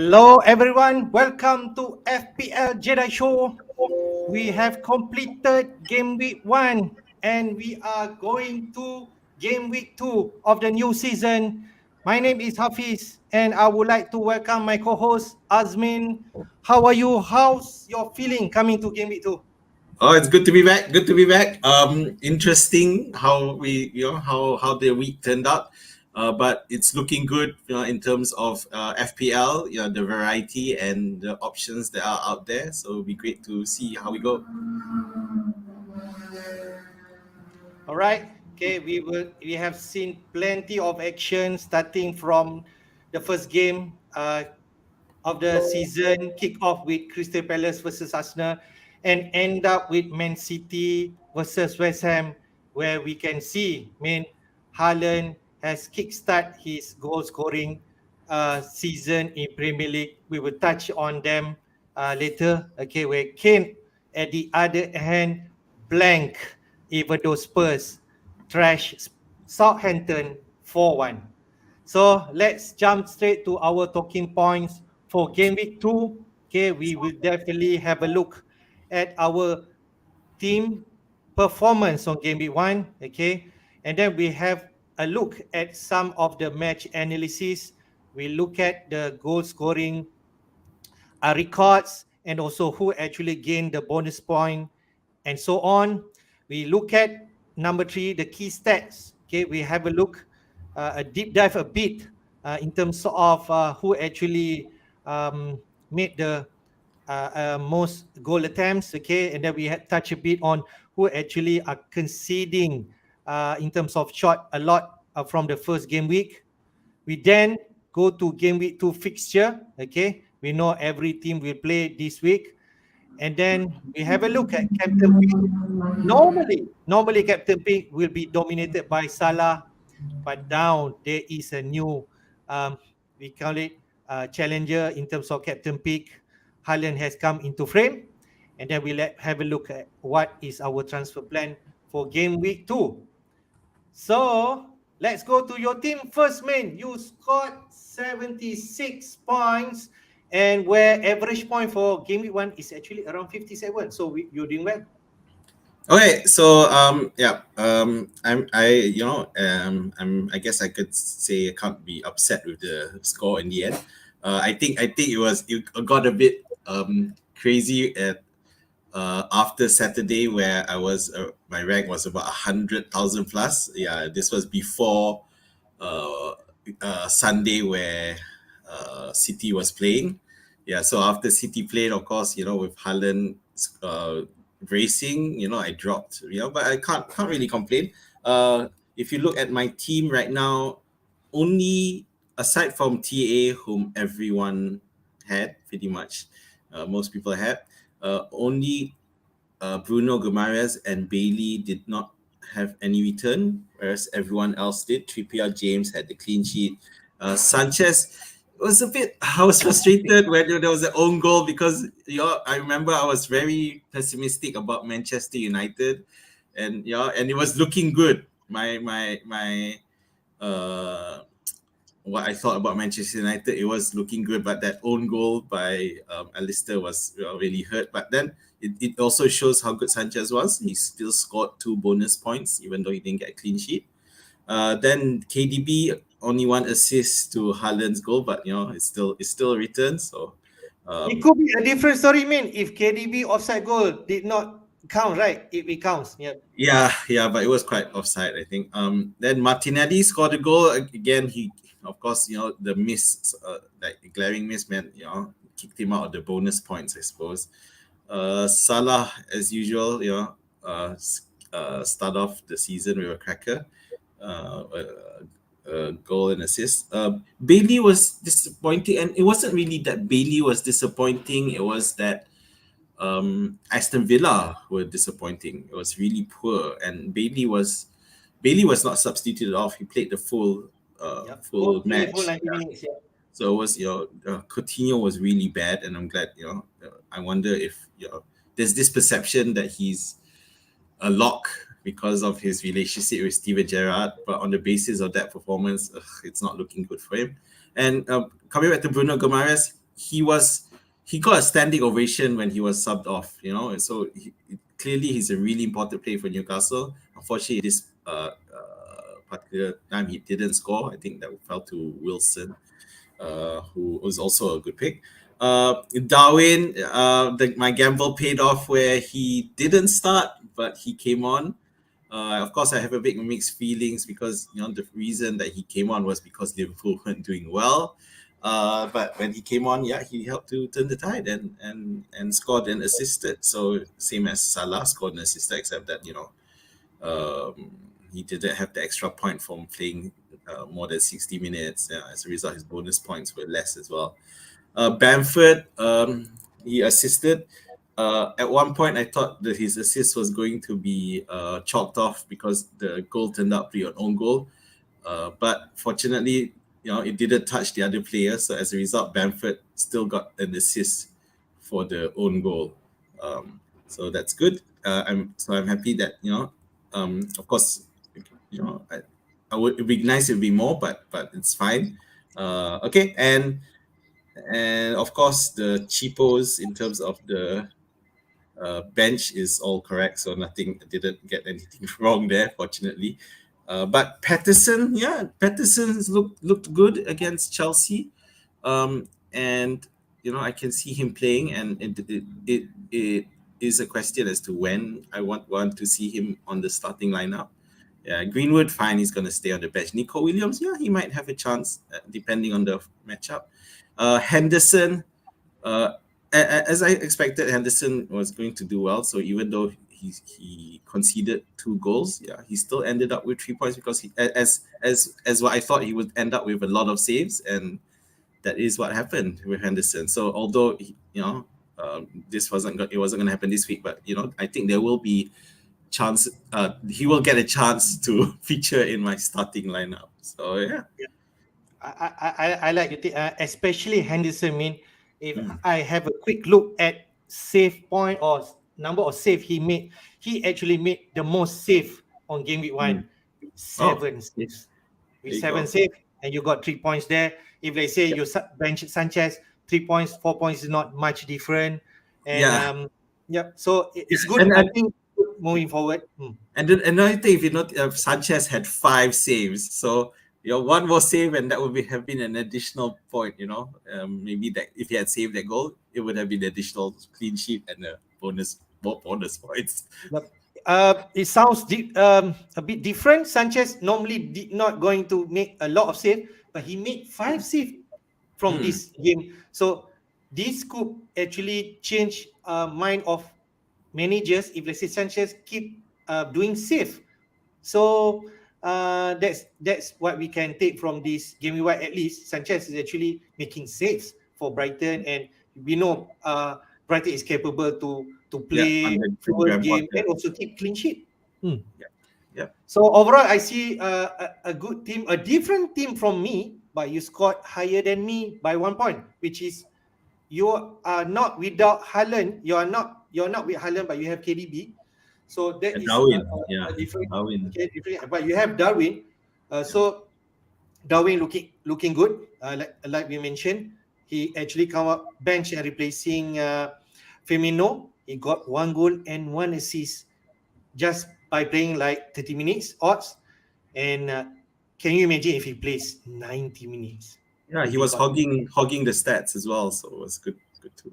Hello everyone, welcome to FPL Jedi Show. We have completed game week 1 and we are going to game week 2 of the new season. My name is Hafiz and I would like to welcome my co-host Azmin. How are you? How's your feeling coming to game week 2? Oh, it's good to be back. Good to be back. Interesting how how the week turned out, but it's looking good. In terms of FPL, the variety and the options that are out there. So it'll be great to see how we go. All right. Okay, we have seen plenty of action starting from the first game of the season, kick off with Crystal Palace versus Arsenal, and end up with Man City versus West Ham, where we can see, Haaland has kickstart his goal scoring season in Premier League. We will touch on them later. Okay, where Kane, at the other hand, blank, even though Spurs trash Southampton 4-1. So let's jump straight to our talking points for game week 2. Okay, we will definitely have a look at our team performance on game week 1. Okay, and then we have a look at some of the match analysis. We look at the goal scoring records and also who actually gained the bonus point and so on. We look at number 3, the key stats. Okay, we have a look, a deep dive a bit in terms of who actually made the most goal attempts. Okay, and then we had touch a bit on who actually are conceding in terms of shot a lot from the first game week. We then go to game week 2 fixture. Okay, we know every team will play this week, and then we have a look at captain pick. Normally captain pick will be dominated by Salah, but now there is a new, we call it challenger in terms of captain pick. Haaland has come into frame, and then we'll have a look at what is our transfer plan for game week 2. So let's go to your team first, man. You scored 76 points, and where average point for game week 1 is actually around 57. So you're doing well. Okay, so I guess I could say I can't be upset with the score in the end. I think it got a bit crazy at after Saturday, where I was my rank was about 100,000 plus. Yeah, this was before Sunday, where City was playing. Yeah, so after City played, of course, with Haaland racing, I dropped. But I can't really complain. If you look at my team right now, only aside from TA, whom everyone had pretty much, most people had, only Bruno Guimaraes and Bailey did not have any return, whereas everyone else did. Trippier, James had the clean sheet. Sanchez was a bit. I was frustrated when there was an own goal because I remember I was very pessimistic about Manchester United, and it was looking good. My what I thought about Manchester United, it was looking good, but that own goal by Leicester was really hurt. But then it also shows how good Sanchez was. He still scored 2 bonus points, even though he didn't get a clean sheet. Then KDB only 1 assist to Haaland's goal, but it's still a return. So it could be a different story, man. If KDB offside goal did not count, right? It counts. Yeah, but it was quite offside, I think. Then Martinelli scored a goal again. He, of course, the miss, like glaring miss, meant kicked him out of the bonus points, I suppose. Salah, as usual, start off the season with a cracker, a goal and assist. Bailey was disappointing, and it wasn't really that Bailey was disappointing. It was that Aston Villa were disappointing. It was really poor, and Bailey was not substituted off. He played the full match. Full 90 minutes, yeah. So it was Coutinho was really bad, and I'm glad I wonder if there's this perception that he's a lock because of his relationship with Steven Gerrard, but on the basis of that performance, it's not looking good for him. And coming back to Bruno Guimaraes, he got a standing ovation when he was subbed off. So clearly he's a really important player for Newcastle. Unfortunately, this particular time he didn't score. I think that fell to Wilson, who was also a good pick. Darwin, my gamble paid off where he didn't start, but he came on. Of course, I have a bit mixed feelings because the reason that he came on was because Liverpool weren't doing well. But when he came on, yeah, he helped to turn the tide and scored and assisted. So same as Salah scored and assisted, except that he didn't have the extra point from playing more than 60 minutes. As a result, his bonus points were less as well. Bamford, he assisted. At one point, I thought that his assist was going to be chalked off because the goal turned out to be an own goal. But fortunately, it didn't touch the other player. So as a result, Bamford still got an assist for the own goal. So that's good. I'm happy that of course, it'd be nice if it'd be more, but it's fine. Okay, and of course the cheapos in terms of the bench is all correct, so didn't get anything wrong there, fortunately. But Patterson's looked good against Chelsea, and I can see him playing, and it is a question as to when I want to see him on the starting lineup. Yeah, Greenwood, fine, he's going to stay on the bench. Nico Williams, yeah, he might have a chance depending on the matchup. Henderson, as I expected, Henderson was going to do well. So even though he conceded 2 goals, yeah, he still ended up with 3 points because he, as what I thought he would end up with a lot of saves, and that is what happened with Henderson. So although this wasn't going to happen this week, but I think there will be chance. He will get a chance to feature in my starting lineup. So yeah. I like it, especially Henderson. If I have a quick look at save point or number of save he made, he actually made the most save on game week 1. 7 saves. With 7 saves, and you got 3 points there. If they say you bench Sanchez, 3 points, 4 points is not much different. And so it's good. I think moving forward. And then another thing, if Sanchez had 5 saves, so one more save, and that would have been an additional point. Maybe that if he had saved that goal, it would have been additional clean sheet and more bonus points. It sounds a bit different. Sanchez normally did not going to make a lot of saves, but he made 5 saves from this game. So this could actually change mind of managers if let's say Sanchez keep doing save. So that's what we can take from this game. At least Sanchez is actually making saves for Brighton, and we know Brighton is capable to play full game and also keep clean sheet. So overall, I see a good team, a different team from me, but you scored higher than me by 1 point, which is you are not without Haaland. You're not with Haaland, but you have KDB. So that is Darwin. a different. Okay, different. But you have Darwin. So Darwin looking good. Like we mentioned, he actually come up bench and replacing Firmino. He got 1 goal and 1 assist just by playing like 30 minutes odds. And can you imagine if he plays 90 minutes? Yeah, he was hogging the stats as well, so it was good too.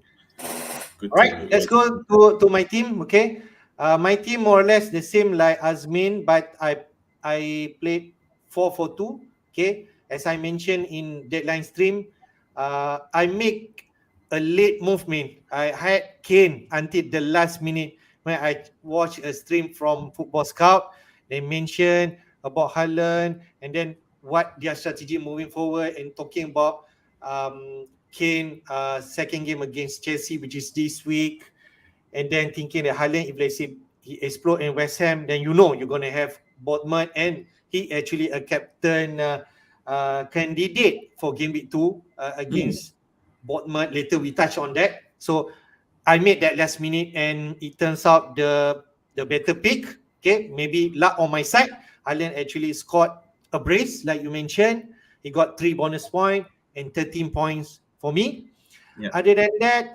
All right, let's go to my team. Okay, my team more or less the same like Azmin, but I played 4-4-2. Okay, as I mentioned in deadline stream, I make a late movement. I had Kane until the last minute when I watched a stream from Football Scout. They mentioned about Haaland and then what their strategy moving forward, and talking about Kane second game against Chelsea, which is this week, and then thinking that Haaland, if let's say he explode in West Ham, then you're going to have Bournemouth, and he actually a captain candidate for game week 2 against Bournemouth. Later we touch on that. So I made that last minute, and it turns out the better pick. Okay, maybe luck on my side. Haaland actually scored a brace, like you mentioned. He got 3 bonus points and 13 points for me. Yeah. Other than that,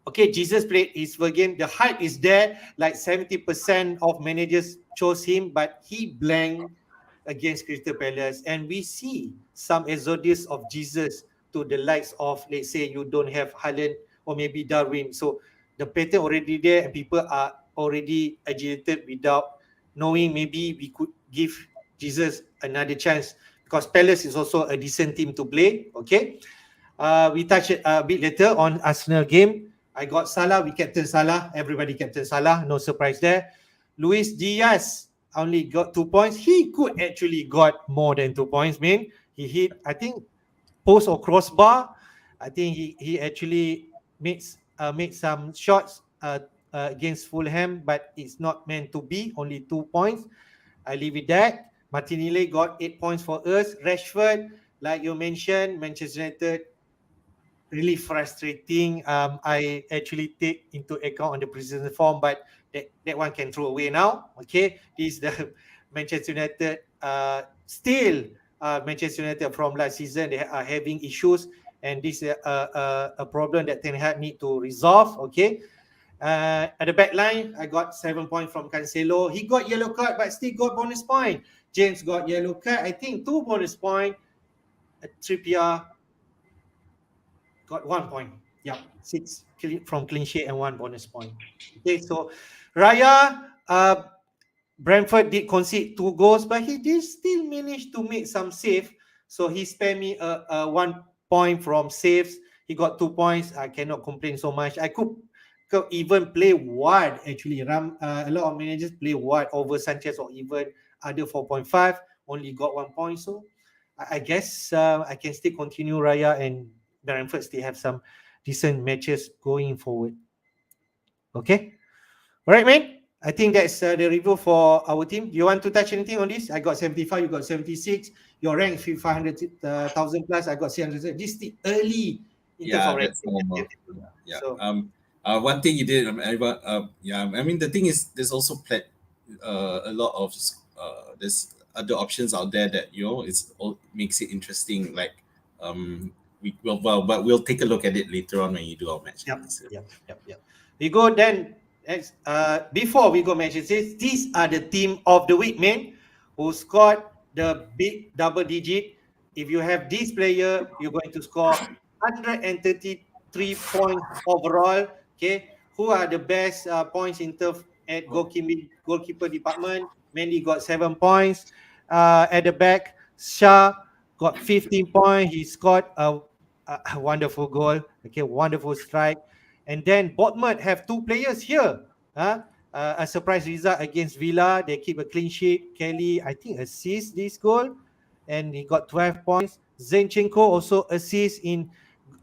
okay, Jesus played his first game. The hype is there. Like 70% of managers chose him, but he blanked against Crystal Palace. And we see some exodus of Jesus to the likes of, let's say, you don't have Haaland or maybe Darwin. So the pattern already there, and people are already agitated without knowing maybe we could give Jesus another chance, because Palace is also a decent team to play. Okay. We touch it a bit later on Arsenal game. I got Salah. We captain Salah. Everybody captain Salah. No surprise there. Luis Diaz only got 2 points. He could actually got more than 2 points, man. He hit, I think, post or crossbar. I think he actually made some shots against Fulham, but it's not meant to be. Only 2 points. I leave it that. Martinelli got 8 points for us. Rashford, like you mentioned, Manchester United really frustrating. I actually take into account on the preseason form, but that one can throw away now. Okay, this is the Manchester United. Still, Manchester United from last season, they are having issues, and this is a problem that Ten Hag need to resolve. Okay. At the back line, I got 7 points from Cancelo. He got yellow card, but still got bonus point. James got yellow card. I think 2 bonus point. Trippier got 1 point. Yeah, six from clean sheet and 1 bonus point. Okay, so Raya, Brentford did concede 2 goals, but he did still manage to make some save. So he spared me a 1 point from saves. He got 2 points. I cannot complain so much. I could even play wide actually. A lot of managers play wide over Sanchez or even other 4.5. Only got 1 point. So I guess I can still continue Raya and Brentford still have some decent matches going forward. Okay. All right, man. I think that's the review for our team. You want to touch anything on this? I got 75, you got 76. Your rank 500,000 plus. I got 600. This is the early in terms of Yeah, that's ranking. normal. Yeah, yeah. So One thing you did, yeah. I mean, the thing is, there's also a lot of there's other options out there that it's all makes it interesting. Like, but we'll take a look at it later on when you do our match yep, analysis. yep. We go then. Next, before we go match analysis, these are the team of the week, man, who scored the big double digit. If you have this player, you're going to score 133 points overall. Okay, who are the best points in terms at goalkeeper department? Mandy got 7 points. At the back, Shah got 15 points. He scored a wonderful goal. Okay, wonderful strike. And then Bournemouth have two players here. A surprise result against Villa. They keep a clean sheet. Kelly, I think, assists this goal, and he got 12 points. Zinchenko also assists in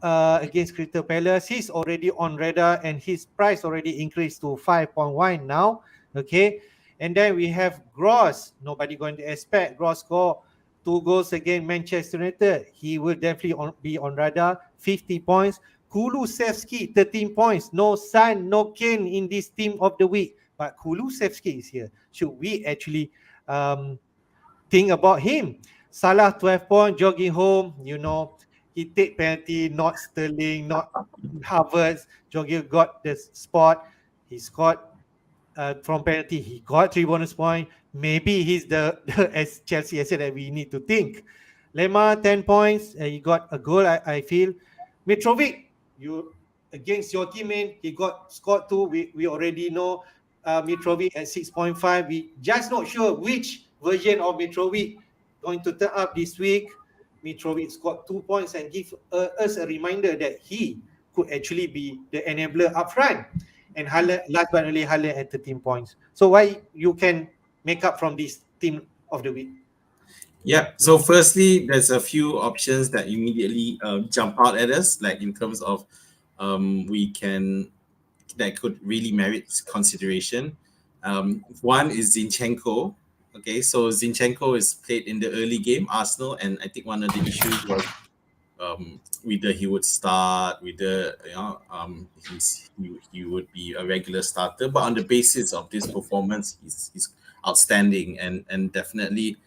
against Crystal Palace. He's already on radar, and his price already increased to 5.1 now. Okay, and then we have Gross. Nobody going to expect Gross score 2 goals against Manchester United. He will definitely be on radar. 50 points. Kulusevski, 13 points. No Son, no Kane in this team of the week. But Kulusevski is here. Should we actually think about him? Salah, 12 points, jogging home. He take penalty, not Sterling, not Havertz. Jogging got the spot. He scored from penalty. He got 3 bonus points. Maybe he's as Chelsea has said that we need to think. Lemar, 10 points. He got a goal, I feel. Mitrovic, you against your teammate, he got scored 2. We already know Mitrovic at 6.5. We just not sure which version of Mitrovic going to turn up this week. Mitrovic scored 2 points and give us a reminder that he could actually be the enabler up front. And Haaland, last but not least, Haaland at 13 points. So why you can make up from this team of the week? Yeah. So firstly, there's a few options that immediately jump out at us, like in terms of we can that could really merit consideration. One is Zinchenko. Okay, so Zinchenko is played in the early game, Arsenal, and I think one of the issues was whether he would start, whether he would be a regular starter. But on the basis of this performance, he's outstanding and definitely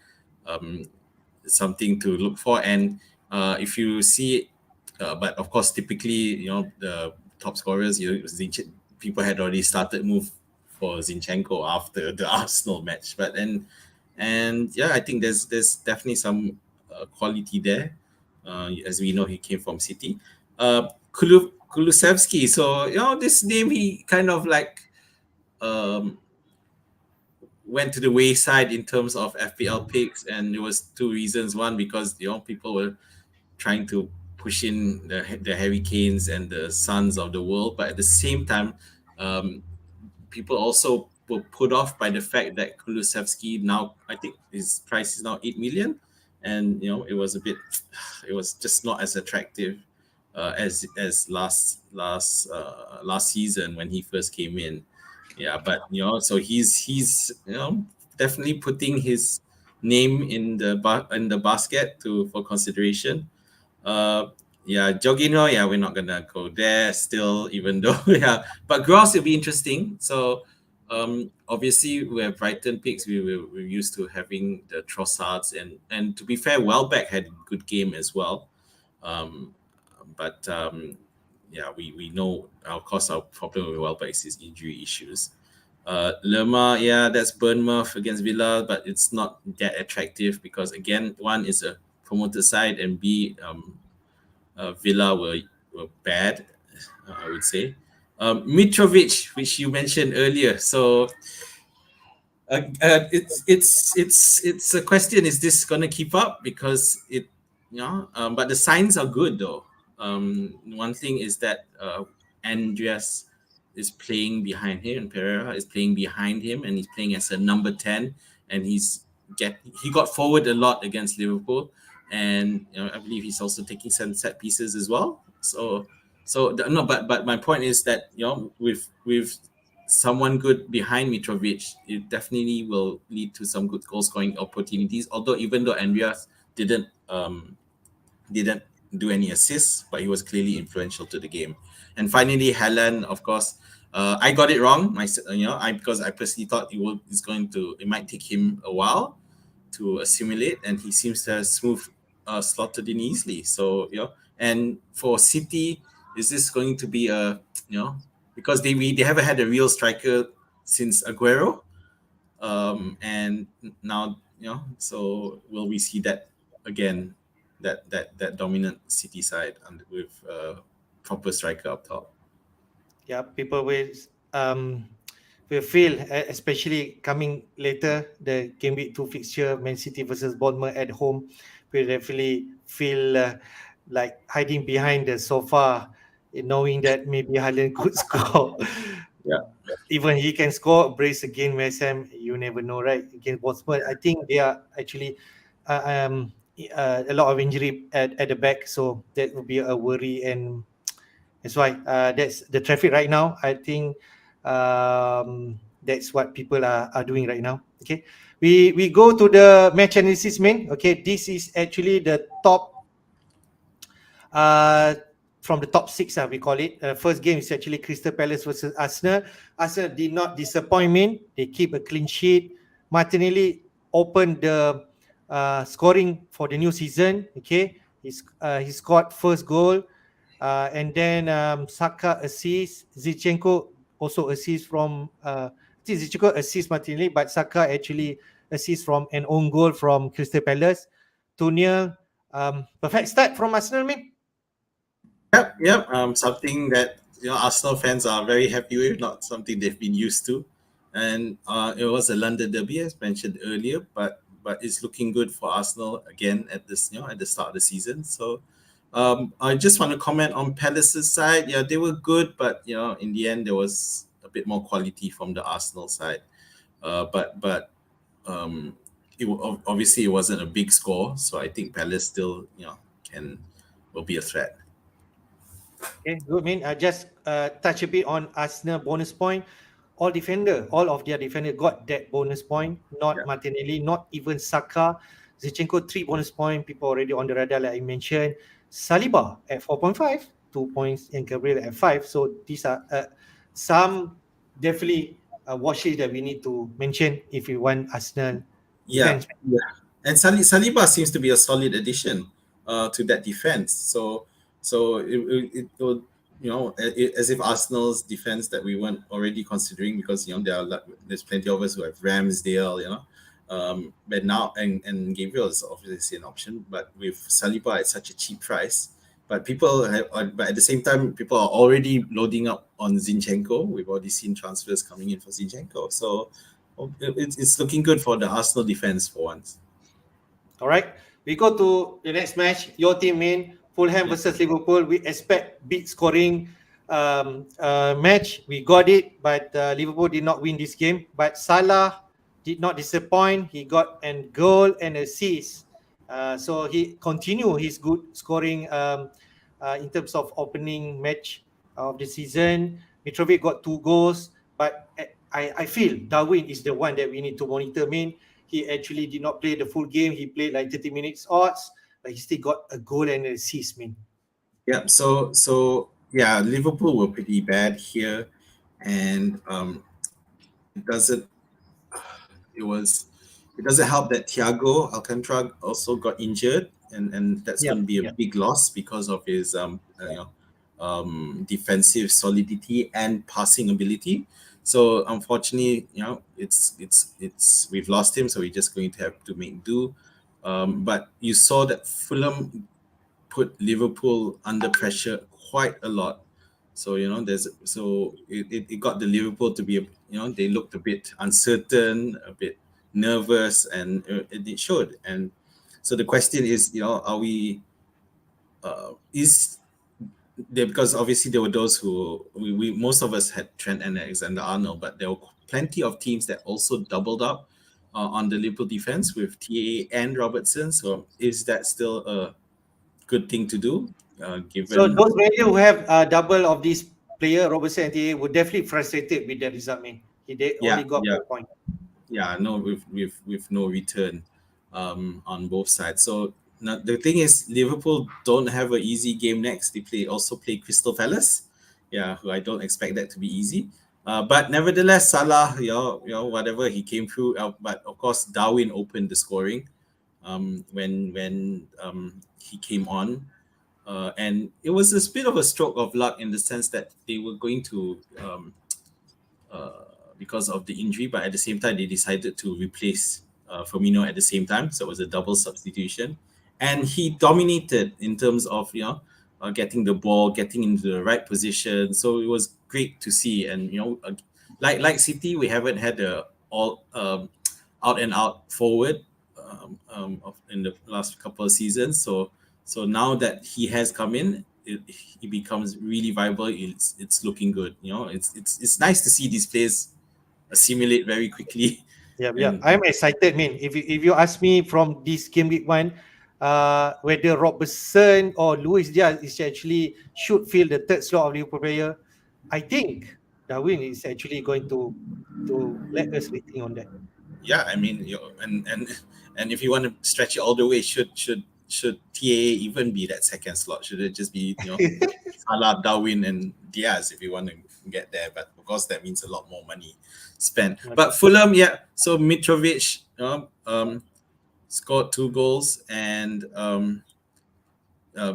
something to look for. And if you see But of course, typically, the top scorers, people had already started move for Zinchenko after the Arsenal match. And yeah, I think there's definitely some quality there. As we know, he came from City. Kulusevski. So this name he kind of like um, went to the wayside in terms of FPL picks, and there was two reasons. One, because people were trying to push in the Harry Kanes and the Sons of the world, but at the same time, um, people also were put off by the fact that Kulusevski now, I think his price is now 8 million, and it was a bit, it was just not as attractive as last season when he first came in. Yeah, but so he's definitely putting his name in the basket to for consideration. uh, yeah, Jorginho, yeah, we're not gonna go there still, even though yeah. But Gross will be interesting. So obviously we have Brighton picks. We're used to having the Trossards, and to be fair, Welbeck had a good game as well. Um, but yeah, we know of course our problem with Welbeck is his injury issues. Lerma, yeah, that's Bournemouth against Villa, but it's not that attractive because again, one is a promoted side, and B, Villa were bad, I would say. Mitrovic, which you mentioned earlier. So it's a question: is this going to keep up? Because but the signs are good though. One thing is that Andreas is playing behind him, and Pereira is playing behind him, and he's playing as a number 10, and he got forward a lot against Liverpool, and I believe he's also taking some set pieces as well. No, but my point is that with someone good behind Mitrovic, it definitely will lead to some good goal scoring opportunities. Although even though Andreas didn't do any assists, but he was clearly influential to the game. And finally, Haaland, of course, I got it wrong. Because I personally thought it might take him a while to assimilate, and he seems to have slotted in easily. So and for City, is this going to be because they haven't had a real striker since Aguero, and now so will we see that again, that dominant City side with proper striker up top? Yeah, people will feel, especially coming later, the Gameweek 2 fixture, Man City versus Bournemouth at home, will definitely feel like hiding behind the sofa, knowing that maybe Haaland could score. Yeah, Even he can score brace again West Ham. You never know, right? Against Bournemouth, I think they are actually a lot of injury at the back, so that would be a worry, and that's why that's the traffic right now. I think that's what people are doing right now. Okay, we go to the match analysis, main. Okay, this is actually the top uh, from the top six, we call it. First game is actually Crystal Palace versus Arsenal. Arsenal did not disappoint me. They keep a clean sheet. Martinelli opened the scoring for the new season. Okay, he scored first goal, and then Saka assist. Zinchenko also assist from. I think Zinchenko assist Martinelli, but Saka actually assist from an own goal from Crystal Palace. 2-0. Perfect start from Arsenal, man. yep, yep. Something that Arsenal fans are very happy with, not something they've been used to. And it was a London derby, as mentioned earlier, but it's looking good for Arsenal again at the start of the season. So I just want to comment on Palace's side. Yeah, they were good, but in the end there was a bit more quality from the Arsenal side. But obviously it wasn't a big score, so I think Palace still can will be a threat. Okay, good, man. I just touch a bit on Arsenal bonus point. All of their defender got that bonus point. Not Yeah. Martinelli, not even Saka. Zinchenko 3 bonus point. People already on the radar, like I mentioned. Saliba at 4.5, 2 points, and Gabriel at 5. So these are some definitely watches that we need to mention if we want Arsenal Yeah, defense. yeah. And Saliba seems to be a solid addition to that defense. So So it will, as if Arsenal's defense that we weren't already considering, because there's plenty of us who have Ramsdale, but now and Gabriel is obviously an option, but with Saliba at such a cheap price. But but at the same time, people are already loading up on Zinchenko. We've already seen transfers coming in for Zinchenko, so it's looking good for the Arsenal defense for once. All right, we go to the next match. Your team, main Fulham Yeah. versus Liverpool. We expect big scoring match. We got it, but Liverpool did not win this game. But Salah did not disappoint. He got a goal and assist. So he continued his good scoring in terms of opening match of the season. Mitrovic got 2 goals, but I feel Darwin is the one that we need to monitor. He actually did not play the full game. He played like 30 minutes odds, but he still got a goal and an assist, Yeah. So yeah, Liverpool were pretty bad here, and it doesn't it was it doesn't help that Thiago Alcantara also got injured, and that's going to be a Yep. big loss because of his defensive solidity and passing ability. So unfortunately, it's we've lost him, so we're just going to have to make do. But you saw that Fulham put Liverpool under pressure quite a lot. So it got the Liverpool to be they looked a bit uncertain, a bit nervous, and it showed. And so the question is, are we is there, because obviously there were those who we most of us had Trent and Alexander Arnold, but there were plenty of teams that also doubled up on the Liverpool defense with TA and Robertson. So is that still a good thing to do? So Given those players who have double of this player, Robertson and TA, were definitely frustrated with the result, They yeah only got yeah 4 points. yeah no with no return on both sides. So now, the thing is, Liverpool don't have an easy game next. They play Crystal Palace, who I don't expect that to be easy. But nevertheless, Salah, whatever he came through. But of course, Darwin opened the scoring when he came on. And it was a bit of a stroke of luck in the sense that they were going to because of the injury, but at the same time they decided to replace Firmino at the same time, so it was a double substitution, and he dominated in terms of getting the ball, getting into the right position. So it was great to see, and like City, we haven't had a all out and out forward in the last couple of seasons. So now that he has come in, he becomes really viable. It's looking good. It's nice to see these players assimilate very quickly. Yeah. And I'm excited, If you ask me from this game week 1, whether Robertson or Luis Diaz is actually should fill the third slot of Liverpool player, I think Darwin is actually going to let us rethink on that. yeah, I mean, and if you want to stretch it all the way, should TA even be that second slot? Should it just be Salah, Darwin, and Diaz if you want to get there? But of course, that means a lot more money spent. But Fulham, yeah. So Mitrovic scored 2 goals, and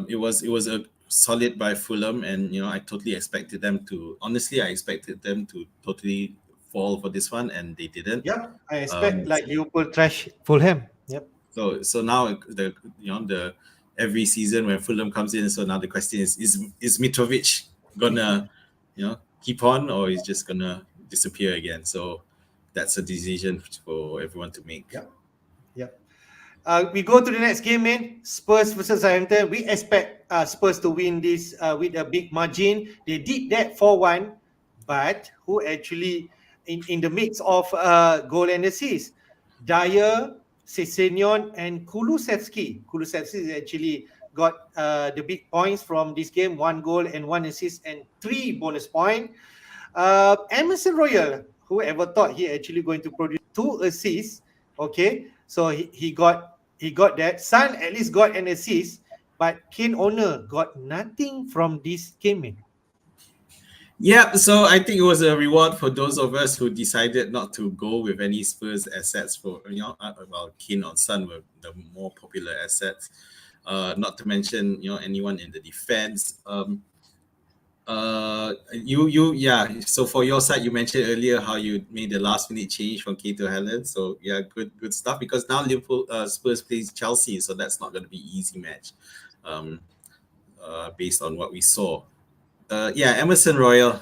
it was a solid by Fulham, and I totally expected them to. Honestly, I expected them to totally fall for this one, and they didn't. Yeah, I expect Um, like Liverpool trash Fulham. Yep. so now the every season when Fulham comes in, so now the question is Mitrovic gonna keep on, or is just gonna disappear again? So that's a decision for everyone to make. Yep. Yep. We go to the next game, Spurs versus Southampton. We expect Spurs to win this with a big margin. They did that 4-1, but who actually in the mix of goal and assist? Dyer, Sessegnon, and Kulusevski. Kulusevski actually got the big points from this game: 1 goal and 1 assist and 3 bonus points. Emerson Royal, who ever thought he actually going to produce 2 assists? Okay, so he got that. Son at least got an assist, but Kane owner got nothing from this game. Yeah, so I think it was a reward for those of us who decided not to go with any Spurs assets for Kane or Son were the more popular assets. Not to mention anyone in the defense. Yeah. So for your side, you mentioned earlier how you made the last minute change from Kane to Haaland. So yeah, good stuff. Because now Liverpool Spurs plays Chelsea, so that's not going to be easy match, um, based on what we saw. Yeah, Emerson Royal.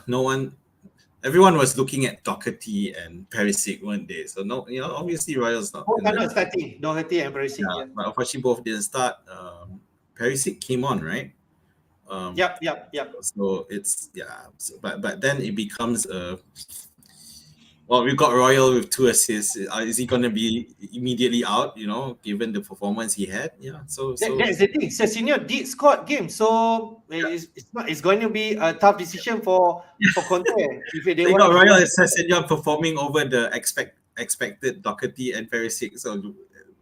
Everyone was looking at Doherty and Perisic, weren't they? So no, obviously Royal's not Both in are the. not starting. Doherty and Perisic. Yeah, Yeah. but unfortunately both didn't start. Perisic came on, right? Um, Yep. so it's but then it becomes well, we've got Royal with 2 assists. Is he going to be immediately out? Given the performance he had, yeah. That's the thing. Sessignon did score game, so it's not. It's going to be a tough decision for Conte if they So you want. got If they Royal want. and Sessignon performing over the expected Doherty and Perisic. So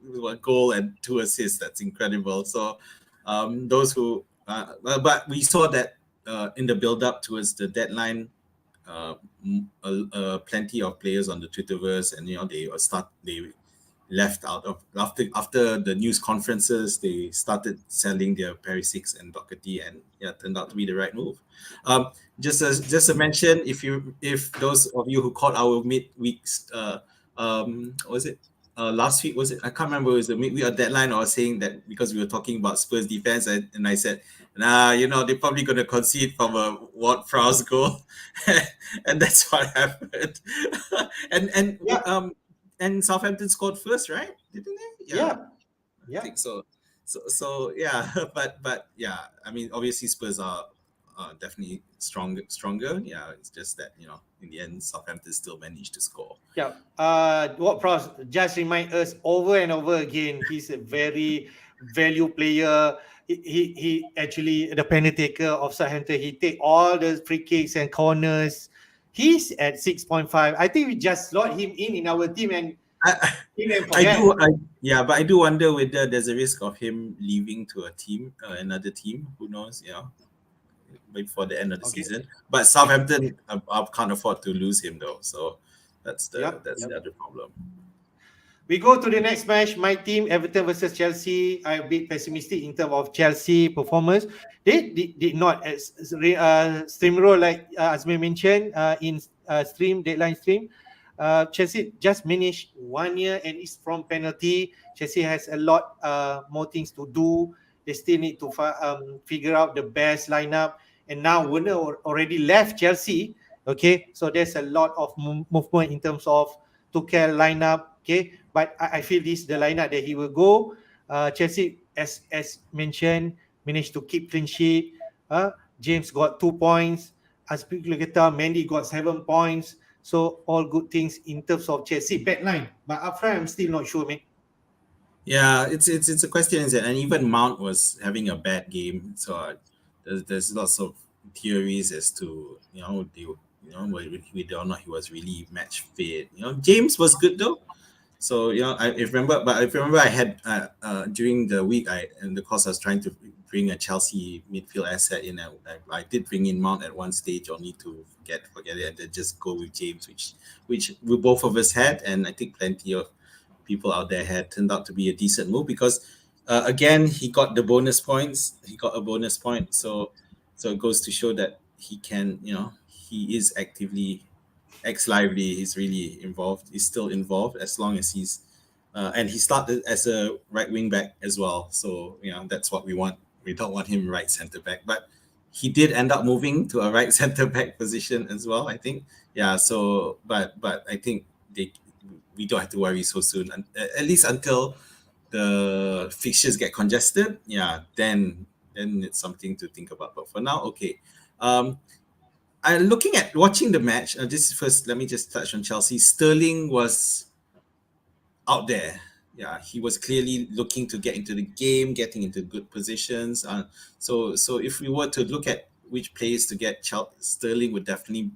1 goal and 2 assists. That's incredible. So those who, but we saw that in the build up towards the deadline, plenty of players on the Twitterverse, and they left out of after the news conferences. They started selling their Perisic and Doherty, and yeah, turned out to be the right move. Just to mention, if those of you who caught our midweeks, what was it? Last week, was it? I can't remember. It was the midweek deadline. I was saying that because we were talking about Spurs defense, and I said, nah, they're probably going to concede from a Ward-Prowse goal, and that's what happened. and and Yeah, um and Southampton scored first, right? Didn't they? Yeah, yeah, I yeah. think so. So yeah, but yeah, I mean, obviously Spurs are definitely stronger. Yeah, it's just that in the end, Southampton still managed to score. Yeah. What Pross just remind us over and over again, he's a very value player. He actually the penalty taker of Southampton. He take all the free kicks and corners. He's at 6.5. I think we just slot him in our team and I, team and I forget. do, yeah, but I do wonder whether there's a risk of him leaving to a team, another team. Who knows? Before the end of the Okay. season. But Southampton, can't afford to lose him though. So that's the Yep. that's Yep. the other problem. We go to the next match. My team, Everton versus Chelsea. I'm a bit pessimistic in terms of Chelsea performance. They did not steamroll like Azmi mentioned in deadline stream. Chelsea just managed 1 year and it's from penalty. Chelsea has a lot more things to do. They still need to figure out the best lineup. And now Werner already left Chelsea. Okay, so there's a lot of movement in terms of Tuchel lineup. Okay, but I feel this the lineup that he will go. Chelsea, as mentioned, managed to keep clean sheet. James got 2 points. Aspilicueta, Mendy got 7 points. So all good things in terms of Chelsea backline. But up front, I'm still not sure, mate. Yeah, it's a question, is it? And even Mount was having a bad game, so there's lots of theories as to whether or not he was really match fit. James was good though. So if remember, I had during the week, in the course I was trying to bring a Chelsea midfield asset in. I did bring in Mount at one stage, only to forget it and then just go with James, which we both of us had, and I think plenty of people out there had. Turned out to be a decent move because again, he got the bonus points. He got a bonus point, so it goes to show that he can, he is actively ex lively. He's really involved. He's still involved as long as he's and he started as a right wing back as well. So that's what we want. We don't want him right centre back, but he did end up moving to a right centre back position as well, I think. Yeah. So, but I think we don't have to worry so soon, at least until the fixtures get congested. Yeah, then it's something to think about. But for now, okay. I looking at watching the match. This first, let me just touch on Chelsea. Sterling was out there. Yeah, he was clearly looking to get into the game, getting into good positions. So if we were to look at which players to get, Sterling would definitely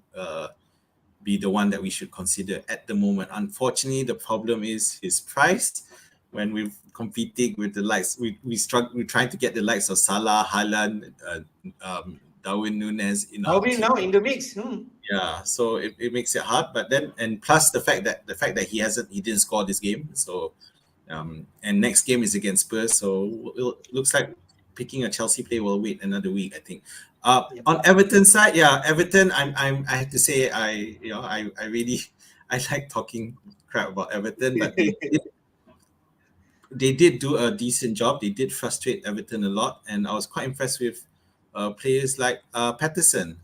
be the one that we should consider at the moment. Unfortunately, the problem is his price. When we're competing with the likes, we struggle. We're trying to get the likes of Salah, Haaland, Darwin Nunes in our Are we team. now in the mix? Yeah, so it makes it hard. But then, and plus the fact that he didn't score this game, so And next game is against Spurs, so it looks like picking a Chelsea player will wait another week, I think. Yep. On Everton side, yeah, Everton. I have to say, I really, I like talking crap about Everton, but they did do a decent job. They did frustrate Everton a lot, and I was quite impressed with players like Patterson,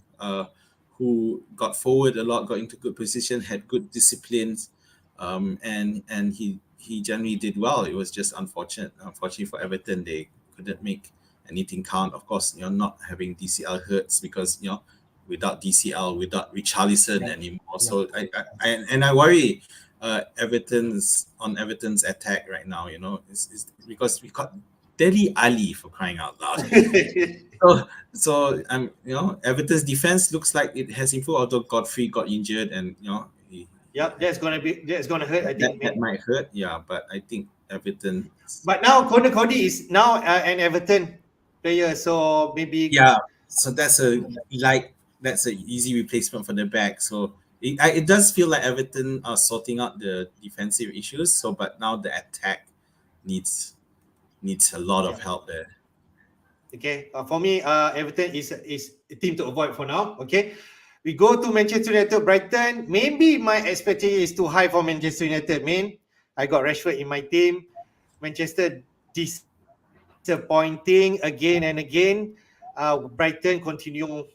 who got forward a lot, got into good position, had good disciplines, and he generally did well. It was just unfortunately for Everton, they couldn't make anything count. Of course, not having DCL hurts because without DCL, without Richarlison Yeah. anymore. Yeah. So I worry Everton's attack right now. Is because we got Deli Ali for crying out loud. So Everton's defense looks like it has improved. Although Godfrey got injured, and Yep, that's gonna hurt, I think, that man. might hurt. Yeah, but I think Everton. But now Conor Cody is now an Everton player, so maybe Yeah, so that's a easy replacement for the back. So it does feel like Everton are sorting out the defensive issues. So, but now the attack needs needs a lot of yeah. help there. Okay. For me, Everton is a team to avoid for now. Okay. We go to Manchester United, Brighton. Maybe my expectation is too high for Manchester United, man. I got Rashford in my team. Manchester disappointing again and again. Brighton continue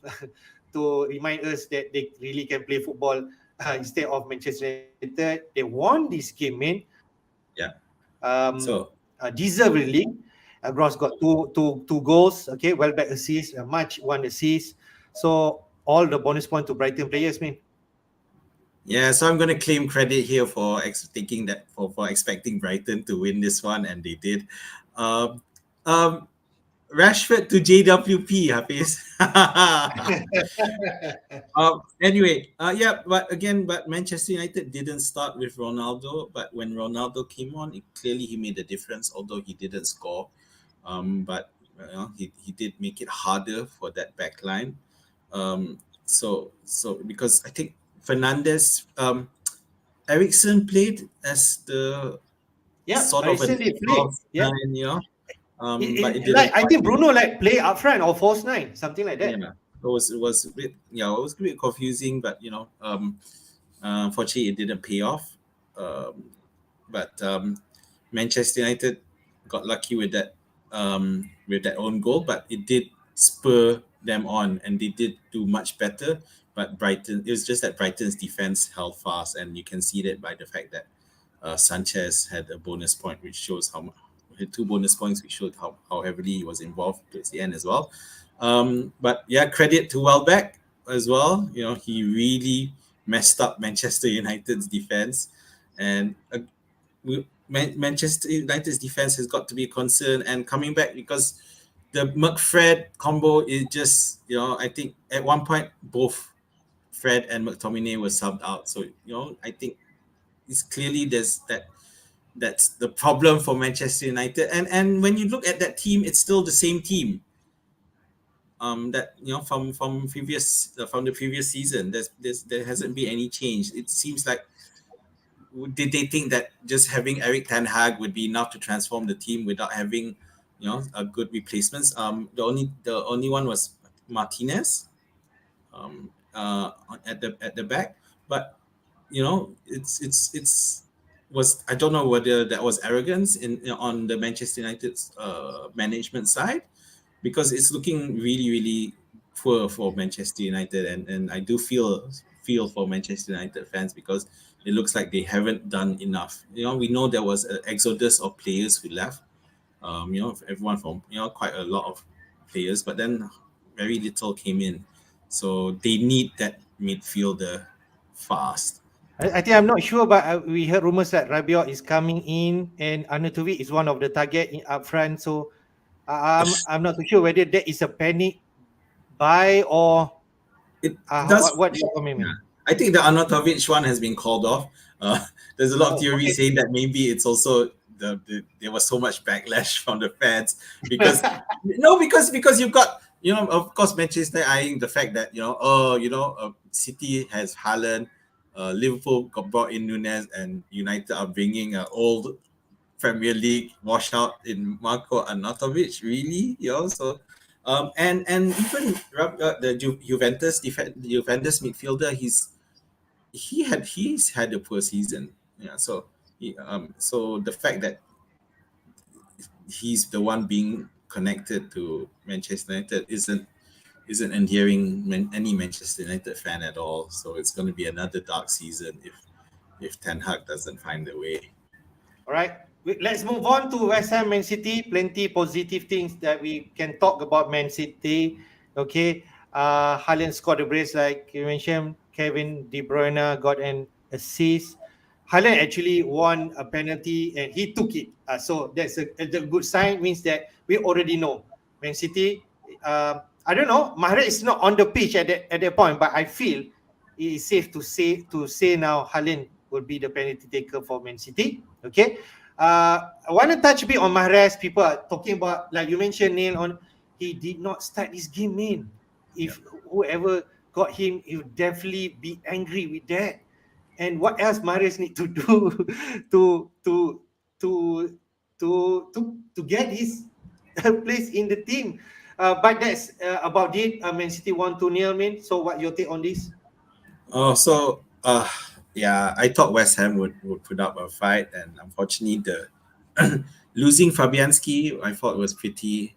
to remind us that they really can play football instead of Manchester United. They won this game, man. Yeah. Deservedly. Gross got two goals. Okay, well back assist, March one assist. So all the bonus point to Brighton players, man. So I'm gonna claim credit here for thinking that for expecting Brighton to win this one, and they did. Um, um, Rashford to JWP, Hafiz. Anyway, but Manchester United didn't start with Ronaldo, but when Ronaldo came on, clearly he made a difference, although he didn't score. But he did make it harder for that back line. So because I think Fernandez, Ericsson played as the Yeah, sort of a Alisson did play. false Yeah, nine, but it didn't like I quite think Bruno like play up front or false nine, something like that. yeah. It was a bit it was a bit confusing, but unfortunately it didn't pay off. Um, but Manchester United got lucky with that own goal, but it did spur them on, and they did do much better. But Brighton, it was just that Brighton's defense held fast, and you can see that by the fact that Sanchez had a bonus point, which shows how much. Had two bonus points, which showed how heavily he was involved towards the end as well. But yeah, credit to Welbeck as well. He really messed up Manchester United's defense, and Manchester United's defense has got to be a concern. And coming back, because the McFred combo is just, I think at one point both Fred and McTominay were subbed out. So I think it's clearly that's the problem for Manchester United. And when you look at that team, it's still the same team. That from the previous season, there hasn't been any change. It seems like, did they think that just having Eric Ten Hag would be enough to transform the team without having a good replacements? The only one was Martinez, at the back, but it's was I don't know whether that was arrogance on the Manchester United's management side, because it's looking really, really poor for Manchester United, and I do feel for Manchester United fans, because it looks like they haven't done enough. We know there was an exodus of players who left. Everyone from quite a lot of players, but then very little came in. So they need that midfielder fast. I think I'm not sure, but we heard rumors that Rabiot is coming in, and Arnautovic is one of the target up front. So I'm not too sure whether that is a panic buy or It does. what's your comment, Yeah. man? I think the Arnautovic one has been called off. There's a lot of Oh, theory okay. saying that maybe it's also there was so much backlash from the fans, because no, because you've got, of course, Manchester eyeing the fact that City has Haaland, Liverpool got brought in Nunes, and United are bringing an old Premier League washout in Marko Arnautovic, really, so and even the Juventus midfielder, he's had a poor season. Yeah, so the fact that he's the one being connected to Manchester United isn't endearing any Manchester United fan at all. So it's going to be another dark season if Ten Hag doesn't find a way. All right. Let's move on to West Ham, Man City. Plenty positive things that we can talk about Man City. Okay. Haaland scored a brace, like you mentioned. Kevin De Bruyne got an assist. Haaland actually won a penalty and he took it. So that's a good sign. Means that we already know Man City. I don't know. Mahrez is not on the pitch at that point, but I feel it is safe to say now Haaland will be the penalty taker for Man City. Okay. I want to touch a bit on Mahrez. People are talking about, like you mentioned, Neil, on he did not start this game, man. If whoever got him, he would definitely be angry with that. And what else Mahrez need to do to to to to get his place in the team? But that's about it. Man City 1-0, man. So what your take on this? Oh, so yeah, I thought West Ham would put up a fight, and unfortunately, the losing Fabianski I thought was pretty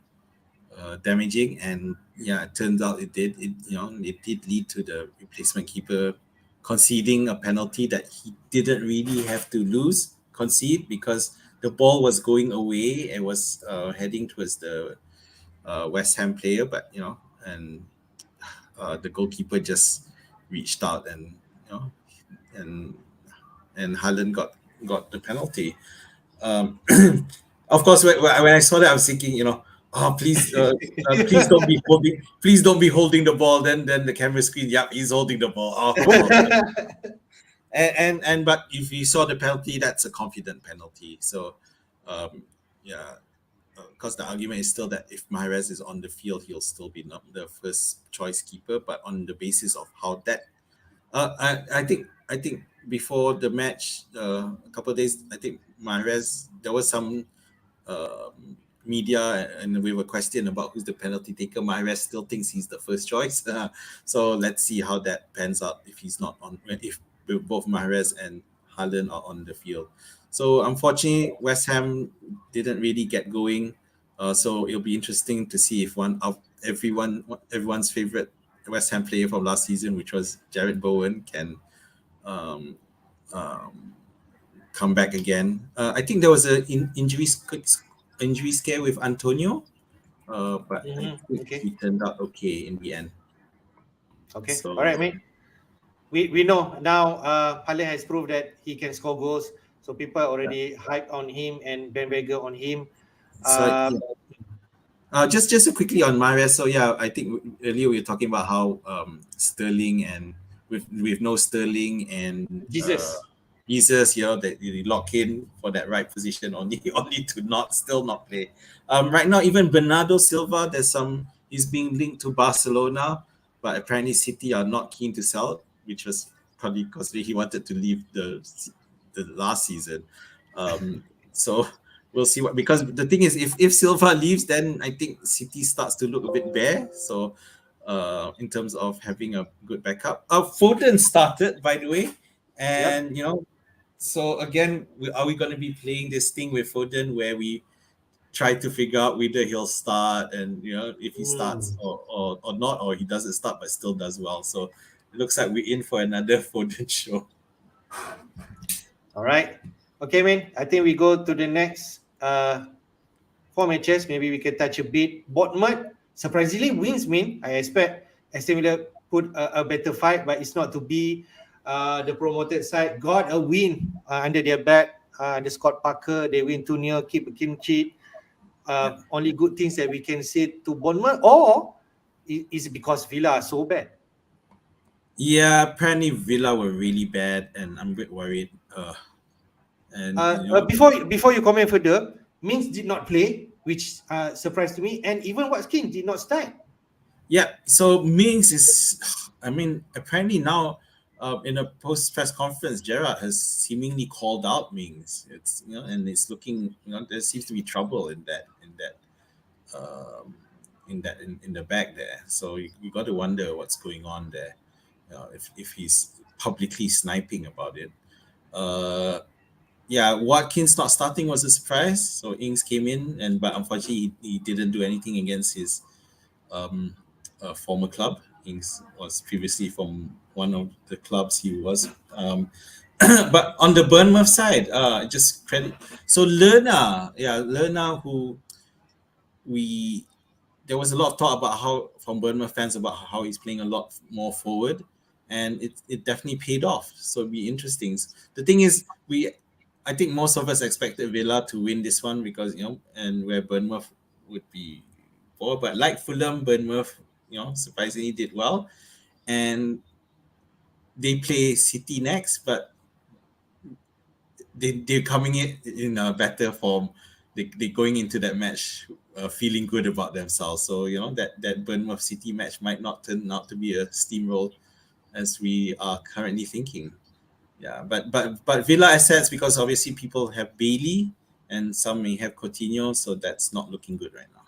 damaging, and yeah, it turns out it did lead to the replacement keeper conceding a penalty that he didn't really have to concede, because the ball was going away and was heading towards the West Ham player, but and the goalkeeper just reached out, and and Haaland got the penalty. Um, of course, when I saw that, I was thinking, oh, please don't be holding the ball. Then the camera screen, yeah, he's holding the ball. Oh, come on. And but if you saw the penalty, that's a confident penalty. So, yeah, because the argument is still that if Mahrez is on the field, he'll still be not the first choice keeper. But on the basis of how that, I think before the match, a couple of days, I think Mahrez, there was some uh, media and we were questioned about who's the penalty taker. Mahrez still thinks he's the first choice. So let's see how that pans out if he's not on, if both Mahrez and Haaland are on the field. So unfortunately, West Ham didn't really get going. So it'll be interesting to see if one of everyone's favorite West Ham player from last season, which was Jared Bowen, can um, um, come back again. I think there was a injury scare with Antonio, but I think Okay. he turned out okay in the end. Okay. All right, So, mate. We know now Haaland has proved that he can score goals. So people are already hyped on him and bandwagon on him. so yeah. Just quickly on Mahrez. So yeah, I think earlier we were talking about how Sterling, and with no Sterling and Jesus. Jesus, that you lock in for that right position only only to still not play. Right now, even Bernardo Silva, he's being linked to Barcelona, but apparently City are not keen to sell, which was probably because he wanted to leave the last season. So we'll see because the thing is, if Silva leaves, then I think City starts to look a bit bare. So in terms of having a good backup, Foden started, by the way, Yep. and so again, are we going to be playing this thing with Foden where we try to figure out whether he'll start, and if he starts or not, or he doesn't start but still does well. So it looks like we're in for another Foden show. All right. Okay, man. I think we go to the next four matches. Maybe we can touch a bit. Bournemouth surprisingly wins, man. I expect Aston Villa put a better fight, but it's not to be. The promoted side got a win under their belt. Under Scott Parker, they win 2-0, keep a clean sheet. Only good things that we can say to Bournemouth, or is it because Villa are so bad? Yeah, apparently Villa were really bad, and I'm a bit worried. And Before you comment further, Mings did not play, which surprised me, and even Watkins did not start. yeah, so Mings is, I mean, apparently now in a post press conference, Gerrard has seemingly called out Mings. It's and it's looking, there seems to be trouble um, in the back there. So you got to wonder what's going on there. If he's publicly sniping about it. Uh, yeah, Watkins not starting was a surprise. So Ings came in, but unfortunately he didn't do anything against his um, former club. Ings was previously from one of the clubs he was. But on the Bournemouth side, just credit. So Lerner, who we there was a lot of talk about how from Bournemouth fans about how he's playing a lot more forward, and it definitely paid off. So it'd be interesting. The thing is, I think most of us expected Villa to win this one because and where Bournemouth would be poor, but like Fulham, Bournemouth surprisingly did well, and they play City next, but they're coming in a better form. They going into that match feeling good about themselves. So that Bournemouth City match might not turn out to be a steamroll as we are currently thinking. Yeah, but Villa assets, because obviously people have Bailey and some may have Coutinho, so that's not looking good right now.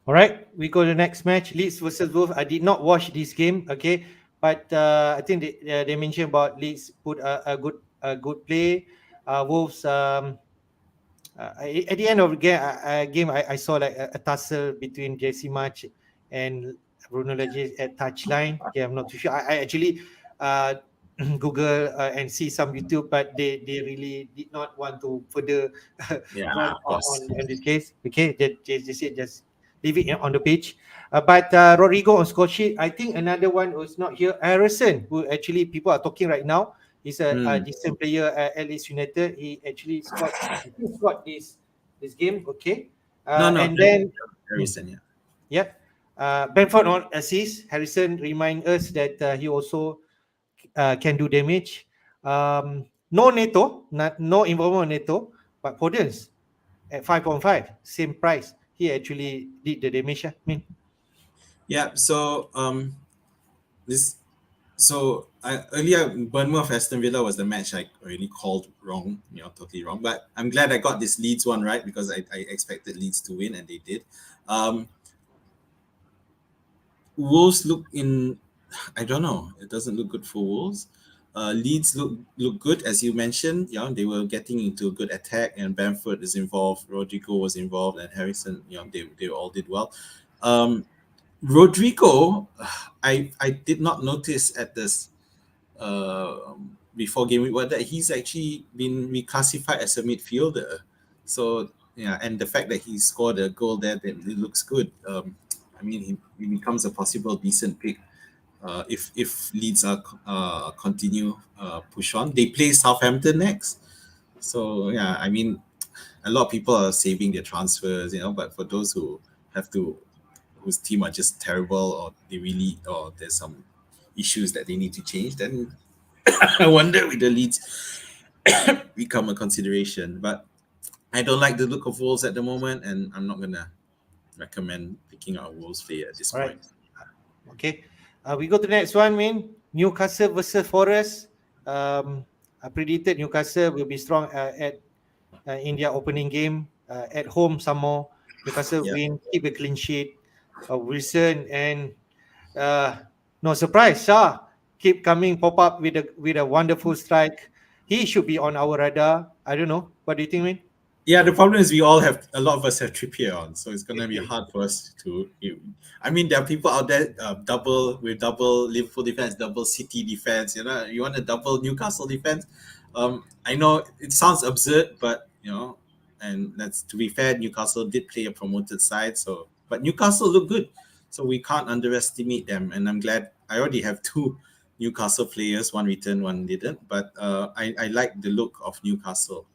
All right, we go to the next match, Leeds versus Wolves. I did not watch this game, okay, but I think they mentioned about Leeds put a good play. Wolves at the end of the game, I saw like a tussle between Jesse March and Bruno Lage at touchline. Okay, I'm not too sure. I actually uh, Google and see some YouTube, but they really did not want to further Yeah, run of course. on this case. Okay, just leave it on the pitch. But Rodrigo on score sheet, I think another one who's not here, Harrison, who actually people are talking right now. He's a Hmm. decent player at Leeds United. He actually scored this game. Okay, No, no, and then Harrison. Yeah. yep, Brentford on assist. Harrison remind us that he also can do damage. No Neto, no involvement on Neto, but Podence at 5.5, same price. He actually did the damage. I mean, Yeah. This earlier Bournemouth Aston Villa was the match I really called wrong, totally wrong. But I'm glad I got this Leeds one right because I expected Leeds to win and they did. Um, Wolves look in, I don't know, it doesn't look good for Wolves. Leeds look good as you mentioned. They were getting into a good attack, and Bamford is involved, Rodrigo was involved, and Harrison. They all did well. Um, Rodrigo, I did not notice at this before game week that he's actually been reclassified as a midfielder. So yeah, and the fact that he scored a goal there, that it looks good. I mean, he becomes a possible decent pick if Leeds are continue push on. They play Southampton next. So yeah, I mean, a lot of people are saving their transfers, but for those who have to, whose team are just terrible or or there's some issues that they need to change, then I wonder with the Leeds become a consideration. But I don't like the look of Wolves at the moment, and I'm not gonna recommend picking out a Wolves player at this all right. point. Okay. We go to the next one, man. Newcastle versus Forest. I predicted Newcastle will be strong at in their opening game at home. Some more Newcastle Yeah. win, keep a clean sheet. Wilson and uh, no surprise, Shah keep coming pop up with a wonderful strike. He should be on our radar. I don't know. What do you think, man? Yeah, the problem is we all have, a lot of us have Trippier on, so it's gonna be hard for us to. I mean, there are people out there double Liverpool defense, double City defense. You want a double Newcastle defense. I know it sounds absurd, but and that's, to be fair, Newcastle did play a promoted side, so but Newcastle look good, so we can't underestimate them. And I'm glad I already have two Newcastle players, one returned, one didn't, but I like the look of Newcastle,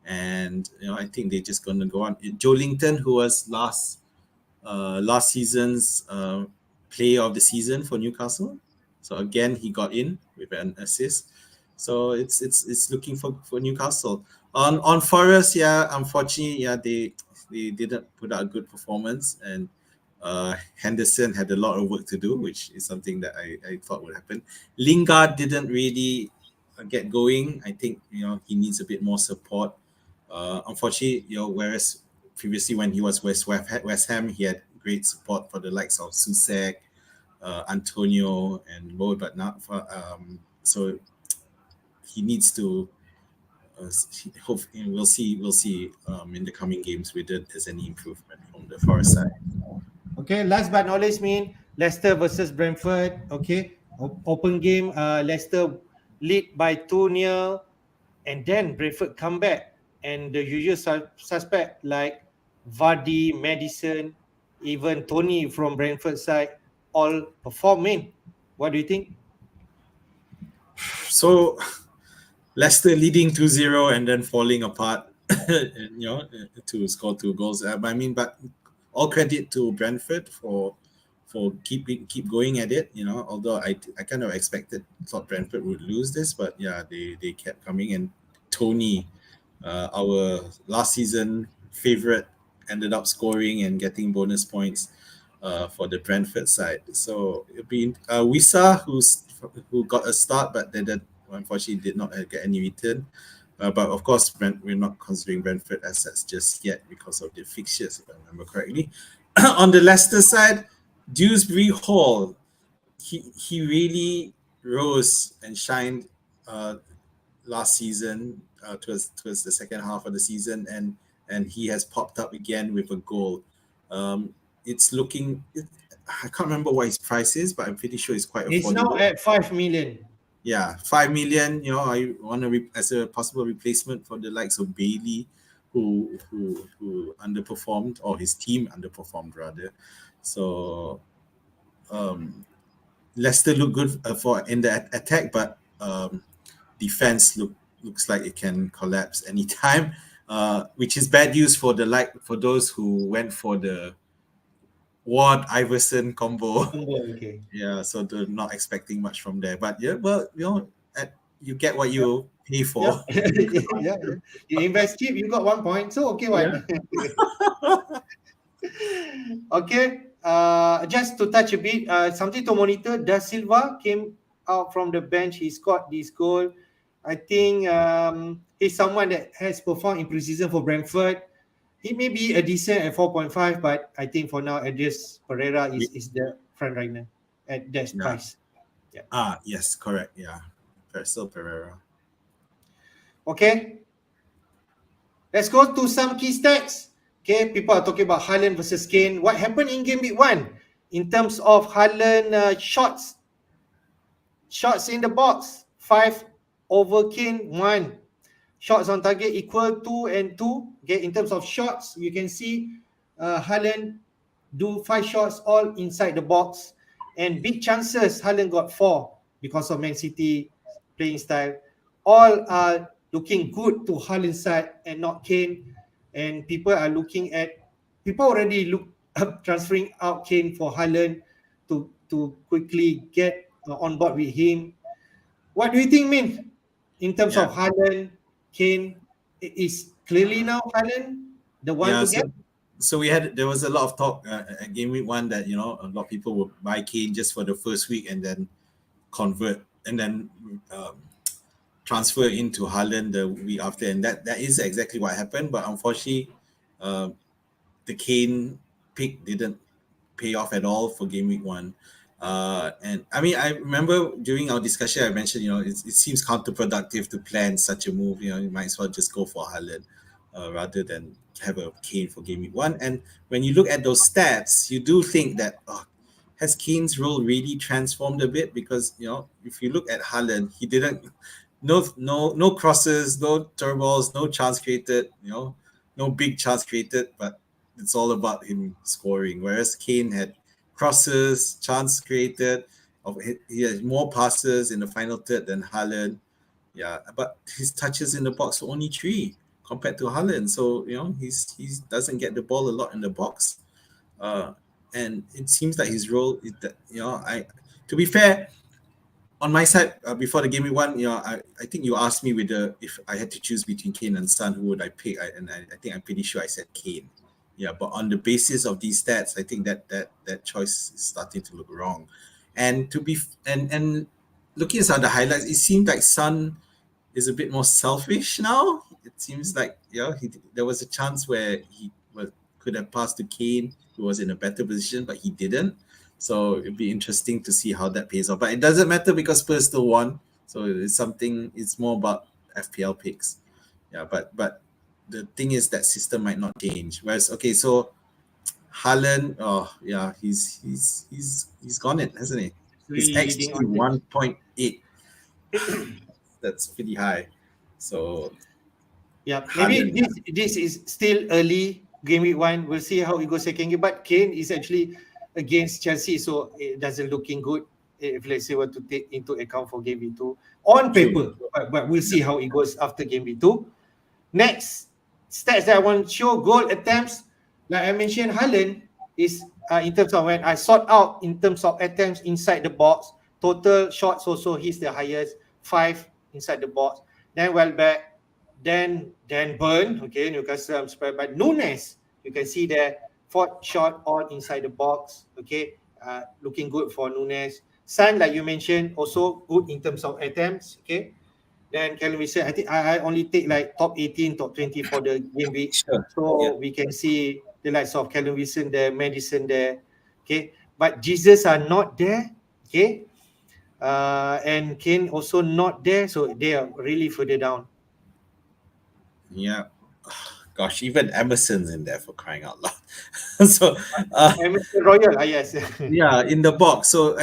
and I think they're just going to go on. Joe Linton, who was last season's player of the season for Newcastle, so again he got in with an assist. So it's looking for Newcastle. On Forest, yeah, unfortunately, yeah, they didn't put out a good performance, and Henderson had a lot of work to do, which is something that I thought would happen. Lingard didn't really get going. I think he needs a bit more support. Unfortunately, whereas previously when he was West Ham, he had great support for the likes of Susek, Antonio, and Mo, but not for so he needs to. Hope we'll see in the coming games whether there's any improvement from the Forest side. Okay, last but not least, Leicester versus Brentford. Okay, open game. Leicester lead by 2-0, and then Brentford come back, and the usual suspect like Vardy, Madison, even Tony from Brentford side all performing. What do you think? So Leicester leading 2-0 and then falling apart, to score 2 goals. But all credit to Brentford for keep going at it. Although I kind of thought Brentford would lose this, but yeah, they kept coming. And Tony, our last season favorite, ended up scoring and getting bonus points for the Brentford side. So it'll be Wisa who got a start, but then unfortunately did not get any return. But of course, we're not considering Brentford assets just yet because of the fixtures, if I remember correctly. On the Leicester side, Dewsbury Hall, he really rose and shined last season, towards the second half of the season, and he has popped up again with a goal. It's looking. I can't remember what his price is, but I'm pretty sure it's quite It's now affordable. at 5 million. Yeah, 5 million. I want to as a possible replacement for the likes of Bailey, who underperformed, or his team underperformed rather. So um, Leicester look good for in the attack, but defense looks like it can collapse anytime, which is bad news for those who went for the Ward Iverson combo. Okay. Yeah, so they're not expecting much from there. But yeah, well, you get what Yep. you pay Yep. for. Yeah. You invest cheap, you got 1 point. So okay, what? Yeah. Okay. Just to touch a bit, something to monitor. Da Silva came out from the bench. He scored this goal. I think he's someone that has performed in preseason for Brentford. He may be a decent at 4.5, but I think for now, Adrius Pereira is the front runner at that Yeah. price. Yeah. Yes, correct. Yeah. Still Pereira. Okay. Let's go to some key stats. Okay, people are talking about Haaland versus Kane. What happened in game week 1 in terms of Haaland shots? Shots in the box, 5 over Kane, 1. Shots on target equal 2 and 2. Okay, in terms of shots, you can see Haaland do 5 shots all inside the box. And big chances, Haaland got 4 because of Man City playing style. All are looking good to Haaland's side and not Kane. And people already look transferring out Kane for Haaland to quickly get on board with him. What do you think, Min? In terms Yeah. of Haaland, Kane, is clearly now Haaland the one Yeah. to get? So there was a lot of talk at Game Week 1 that a lot of people would buy Kane just for the first week and then convert and then transfer into Haaland the week after, and that is exactly what happened. But unfortunately, uh, the Kane pick didn't pay off at all for Game Week 1. And I mean, I remember during our discussion, I mentioned, it seems counterproductive to plan such a move. You might as well just go for Haaland rather than have a Kane for Game Week 1. And when you look at those stats, you do think that, has Kane's role really transformed a bit? Because, if you look at Haaland, he didn't, no crosses, no turballs, no chance created, no big chance created, but it's all about him scoring. Whereas Kane had crosses, chance created. He had more passes in the final third than Haaland. Yeah, but his touches in the box were only 3 compared to Haaland. So he doesn't get the ball a lot in the box. And it seems like his role is that I. To be fair, on my side, before the Game Week 1, I think you asked me if I had to choose between Kane and Son, who would I pick? I think I'm pretty sure I said Kane. Yeah, but on the basis of these stats, I think that choice is starting to look wrong. And and looking at some of the highlights, it seemed like Son is a bit more selfish now. It seems like there was a chance where could have passed to Kane, who was in a better position, but he didn't. So it'd be interesting to see how that pays off. But it doesn't matter because Spurs still won. So it's something. It's more about FPL picks. Yeah, but the thing is that system might not change. Whereas okay, so Haaland, oh yeah, he's gone it, hasn't he? His Actually leading XG on the 1.8. That's pretty high. So yeah. Maybe Haaland, this is still early game week one. We'll see how it goes second game. But Kane is actually against Chelsea, so it doesn't looking good if let's say want to take into account for game week two on true. paper. But we'll see how it goes after game week two. Next stats that I want to show goal attempts. Like I mentioned, Haaland is in terms of when I sort out in terms of attempts inside the box, total shots also he's the highest, 5 inside the box. Then Welbeck, then Burn, okay, Newcastle I'm surprised, but Nunes, you can see there, 4th shot all inside the box, okay, looking good for Nunes. Son, like you mentioned, also good in terms of attempts, okay. Then Callum Wilson, I think I only take like top 18, top 20 for the game week. Sure. Yeah. So we can see the likes of Callum Wilson there, Madison there. Okay. But Jesus are not there. Okay. And Kane also not there. So they are really further down. Yeah. Gosh, even Emerson's in there for crying out loud. So Emerson Royal, yes. yeah, in the box. So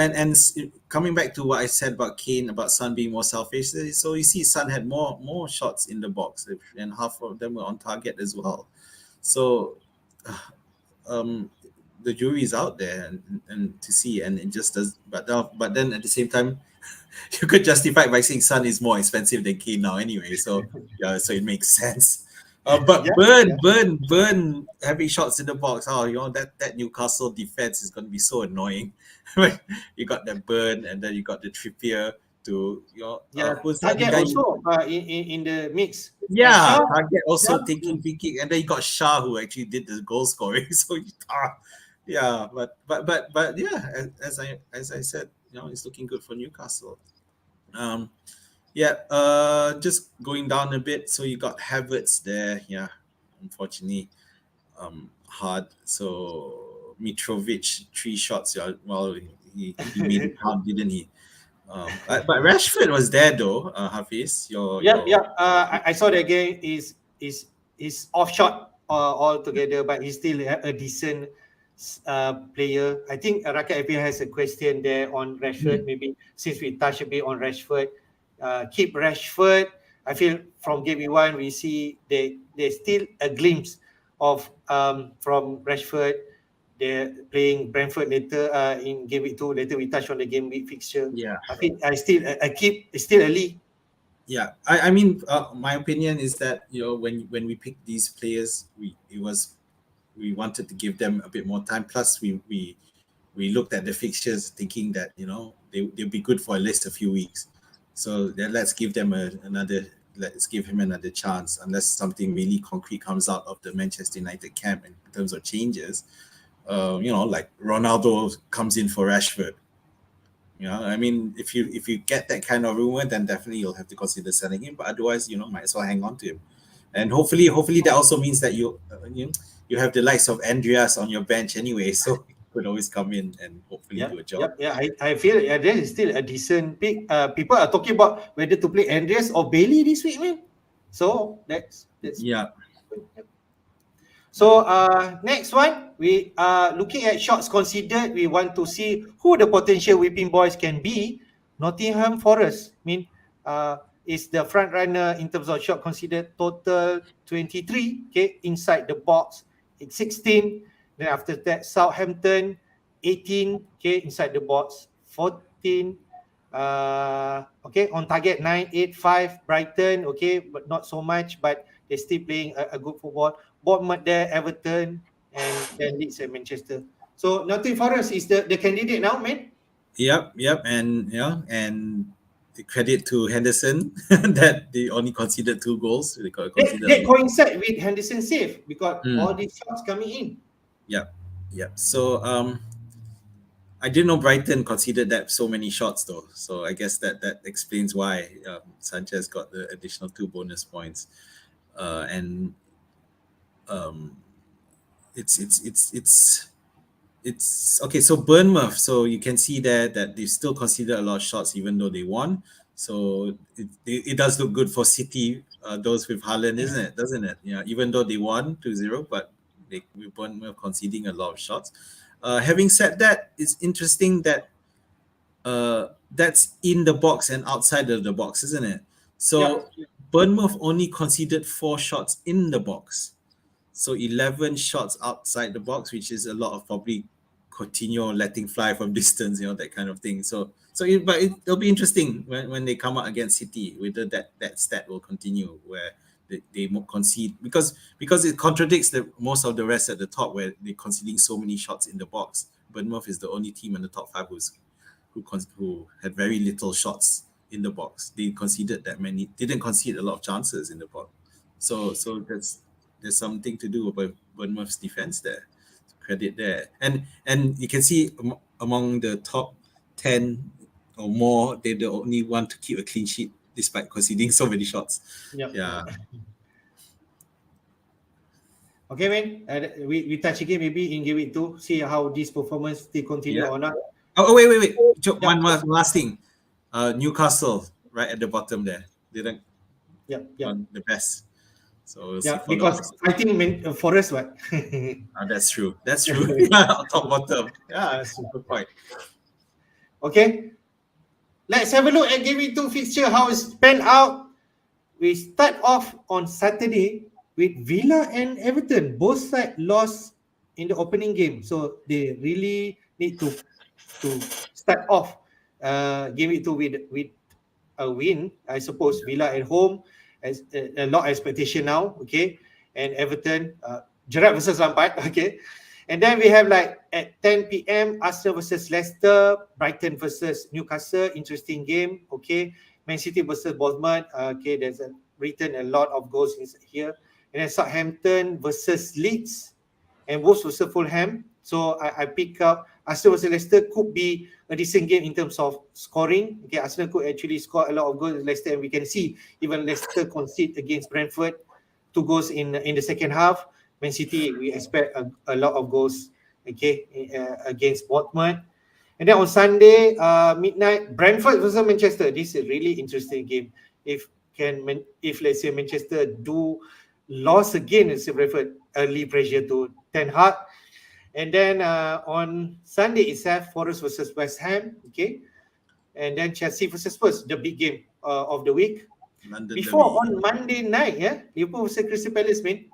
coming back to what I said about Kane, about Son being more selfish. So you see, Son had more shots in the box, and half of them were on target as well. So um, the jury is out there and to see, and it just does. But then at the same time, you could justify it by saying Son is more expensive than Kane now anyway. So yeah, so it makes sense. But Yeah, Burn having shots in the box. Oh, that Newcastle defense is going to be so annoying. You got that Burn, and then you got the Trippier to yeah. who's the other Target guy? also in the mix. Yeah, Shaw, target also yeah. taking free kick, and then you got Shah who actually did the goal scoring. So yeah, but yeah, as I said, it's looking good for Newcastle. Um, yeah, just going down a bit. So you got Havertz there. Yeah, unfortunately, hard. So Mitrovic 3 shots. Yeah, well, he made it count, didn't he? But Rashford was there though. Hafiz, Yep, your yep. I saw the game is off shot altogether, but he's still a decent player. I think Rakat FPL has a question there on Rashford. Maybe since we touched a bit on Rashford, keep Rashford. I feel from game one we see there's still a glimpse of from Rashford. They're playing Brentford later in game week two. Later we touch on the game week fixture. yeah. I think I keep it's still early. Yeah, I mean, my opinion is that when we picked these players, we wanted to give them a bit more time. Plus, we looked at the fixtures, thinking that they'll be good for at least a few weeks. So then let's give him another chance, unless something really concrete comes out of the Manchester United camp in terms of changes. Like Ronaldo comes in for Rashford. I mean, if you get that kind of rumor, then definitely you'll have to consider selling him. But otherwise, might as well hang on to him. And hopefully that also means that you have the likes of Andreas on your bench anyway, so he could always come in and hopefully do a job. Yeah. I feel Andreas is still a decent pick. People are talking about whether to play Andreas or Bailey this week, man. So that's Yeah, So next one, we are looking at shots considered. We want to see who the potential whipping boys can be. Nottingham Forest, is the front runner in terms of shot considered. Total 23, okay, inside the box. It's 16. Then after that, Southampton 18, okay, inside the box. 14. Okay, on target 9, 8, 5. Brighton, okay, but not so much, but they're still playing a good football. Bournemouth there, Everton, and then Leeds and Manchester. So Nottingham Forest is the candidate now, man. yep, and credit to Henderson that they only conceded 2 goals. They considered. That coincide with Henderson save because all Mm, these shots coming in. yeah, yeah. So I didn't know Brighton conceded that so many shots though. So I guess that explains why Sanchez got the additional 2 bonus points. And um, it's okay. So Bournemouth. So you can see there that they still consider a lot of shots even though they won. So it does look good for City. Those with Haaland, isn't it? Doesn't it? Yeah. Even though they won 2-0, but they with Bournemouth conceding a lot of shots. Having said that, it's interesting that that's in the box and outside of the box, isn't it? Yep. So Bournemouth only conceded 4 shots in the box. So 11 shots outside the box, which is a lot of probably Coutinho letting fly from distance, that kind of thing. But it'll be interesting when they come out against City, whether that stat will continue where they concede because it contradicts most of the rest at the top where they're conceding so many shots in the box. Bournemouth is the only team in the top 5 who had very little shots in the box. They conceded that many, didn't concede a lot of chances in the box. So there's something to do about Bournemouth's defense there. Credit there, and you can see among the top 10 or more, they're the only one to keep a clean sheet despite conceding so many shots. Yep. Yeah. Okay, man. We touch again maybe in Gameweek 2, see how this performance still continue Yeah. or not. Oh, wait. Yeah. One last thing. Newcastle right at the bottom there. Didn't Yep. on the best. So we'll see Yeah, for because I think Forest, what? that's true. That's true. Yeah, top bottom. Yeah, super point. Okay. Let's have a look at Gameweek 2 fixture, how it's panned out. We start off on Saturday with Villa and Everton. Both sides lost in the opening game. So they really need to start off Gameweek 2 with a win. I suppose Villa at home has a lot of expectation now. Okay. And Everton, Gerrard versus Lampard. Okay. And then we have like at 10 p.m. Arsenal versus Leicester, Brighton versus Newcastle, interesting game. Okay, Man City versus Bournemouth. Okay, there's written a lot of goals here. And then Southampton versus Leeds, and Wolves versus Fulham. So I pick up Arsenal versus Leicester could be a decent game in terms of scoring. Okay, Arsenal could actually score a lot of goals. Leicester, and we can see even Leicester concede against Brentford 2 goals in the second half. Man City, we expect a lot of goals, okay, against Bournemouth. And then on Sunday, midnight, Brentford versus Manchester. This is a really interesting game. If let's say Manchester do lost again against Brentford, early pressure to Ten Hag. And then on Sunday itself, Forest versus West Ham, okay, and then Chelsea versus Spurs, the big game of the week. London Before Derby. on Monday night, Liverpool versus Crystal Palace, man.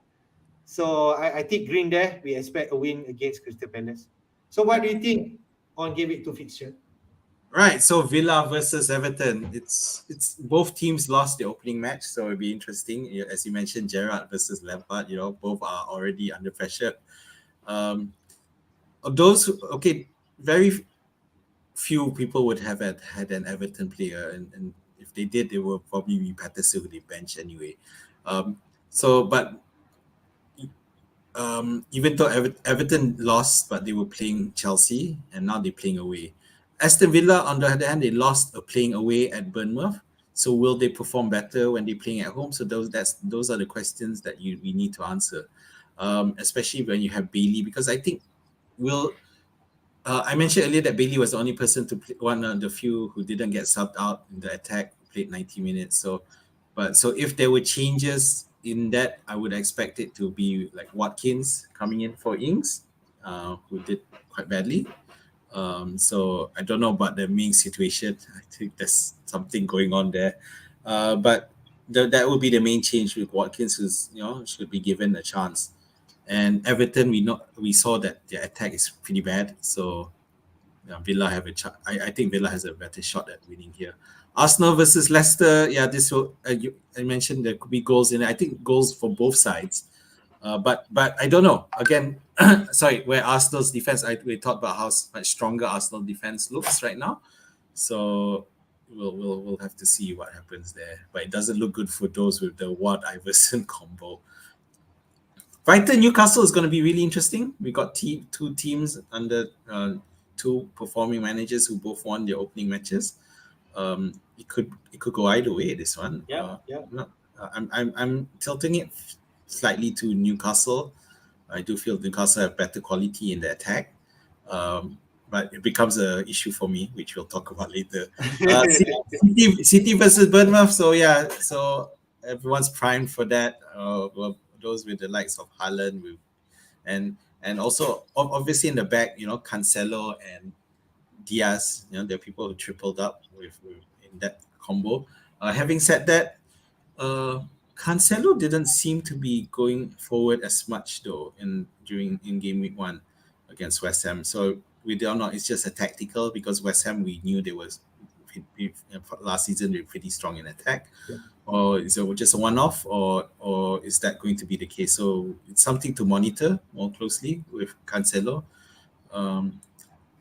So I think green there, we expect a win against Crystal Palace. So what do you think on Gameweek 2 fixture? Right, so Villa versus Everton. It's both teams lost the opening match, so it'll be interesting. As you mentioned, Gerrard versus Lampard. Both are already under pressure. Very few people would have had an Everton player, and if they did, they will probably be Patterson, who they bench anyway. Even though Everton lost, but they were playing Chelsea, and now they're playing away. Aston Villa, on the other hand, they lost playing away at Bournemouth. So will they perform better when they're playing at home? So those are the questions that we need to answer, especially when you have Bailey, because I think I mentioned earlier that Bailey was the only person to play, one of the few who didn't get subbed out in the attack, played 90 minutes. So if there were changes in that, I would expect it to be like Watkins coming in for Ings, who did quite badly. So I don't know about the main situation. I think there's something going on there. But that would be the main change with Watkins, who's should be given a chance. And Everton, we saw that their attack is pretty bad. So Villa have I think Villa has a better shot at winning here. Arsenal versus Leicester. Yeah, this will. I mentioned there could be goals in it. I think goals for both sides. But I don't know. Again, sorry, where Arsenal's defense, we talked about how much stronger Arsenal defense looks right now. So we'll have to see what happens there. But it doesn't look good for those with the Watt Iverson combo. Brighton Newcastle is going to be really interesting. We got two teams under two performing managers who both won their opening matches. It could go either way. This one, Yeah, yeah. I'm tilting it slightly to Newcastle. I do feel Newcastle have better quality in the attack, but it becomes an issue for me, which we'll talk about later. City versus Bournemouth. So yeah, so everyone's primed for that. Well, those with the likes of Haaland, and also obviously in the back, Cancelo and Diaz. There are people who tripled up with in that combo. Having said that, Cancelo didn't seem to be going forward as much though in game week 1 against West Ham. So we don't know. It's just a tactical because West Ham, we knew they was last season they were pretty strong in attack. Yeah. Or is it just a one-off, or is that going to be the case? So it's something to monitor more closely with Cancelo.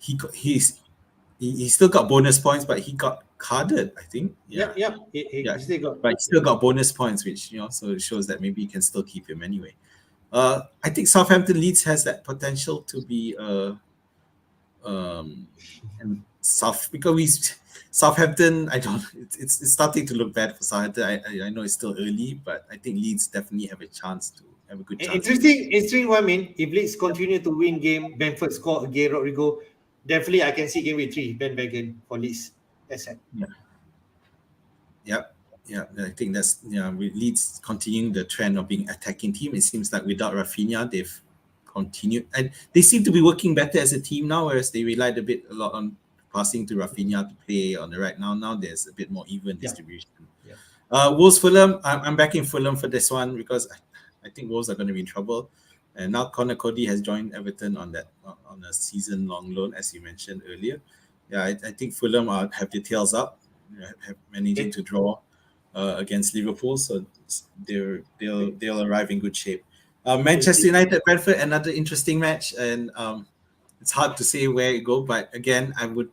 He still got bonus points, but he got carded, I think. Yeah. He still got. But he still got bonus points, which so it shows that maybe you can still keep him anyway. I think Southampton Leeds has that potential to be and because Southampton, I don't. It's starting to look bad for Southampton. I know it's still early, but I think Leeds definitely have a chance to have a good chance. Interesting one. I mean, if Leeds continue to win game, Brentford score again, Rodrigo. Definitely, I can see game week 3 bandwagon for Leeds. That's it. Yeah. I think that's with Leeds continuing the trend of being attacking team. It seems like without Rafinha, they've continued, and they seem to be working better as a team now, whereas they relied a lot on passing to Rafinha to play on the right. Now there's a bit more even distribution. Wolves Fulham. I'm backing Fulham for this one because I think Wolves are going to be in trouble. And now Connor Cody has joined Everton on a season-long loan, as you mentioned earlier. Yeah, I think Fulham have their tails up, have managing to draw against Liverpool, so they'll arrive in good shape. Manchester United Brentford, another interesting match, and it's hard to say where it goes, but again, I would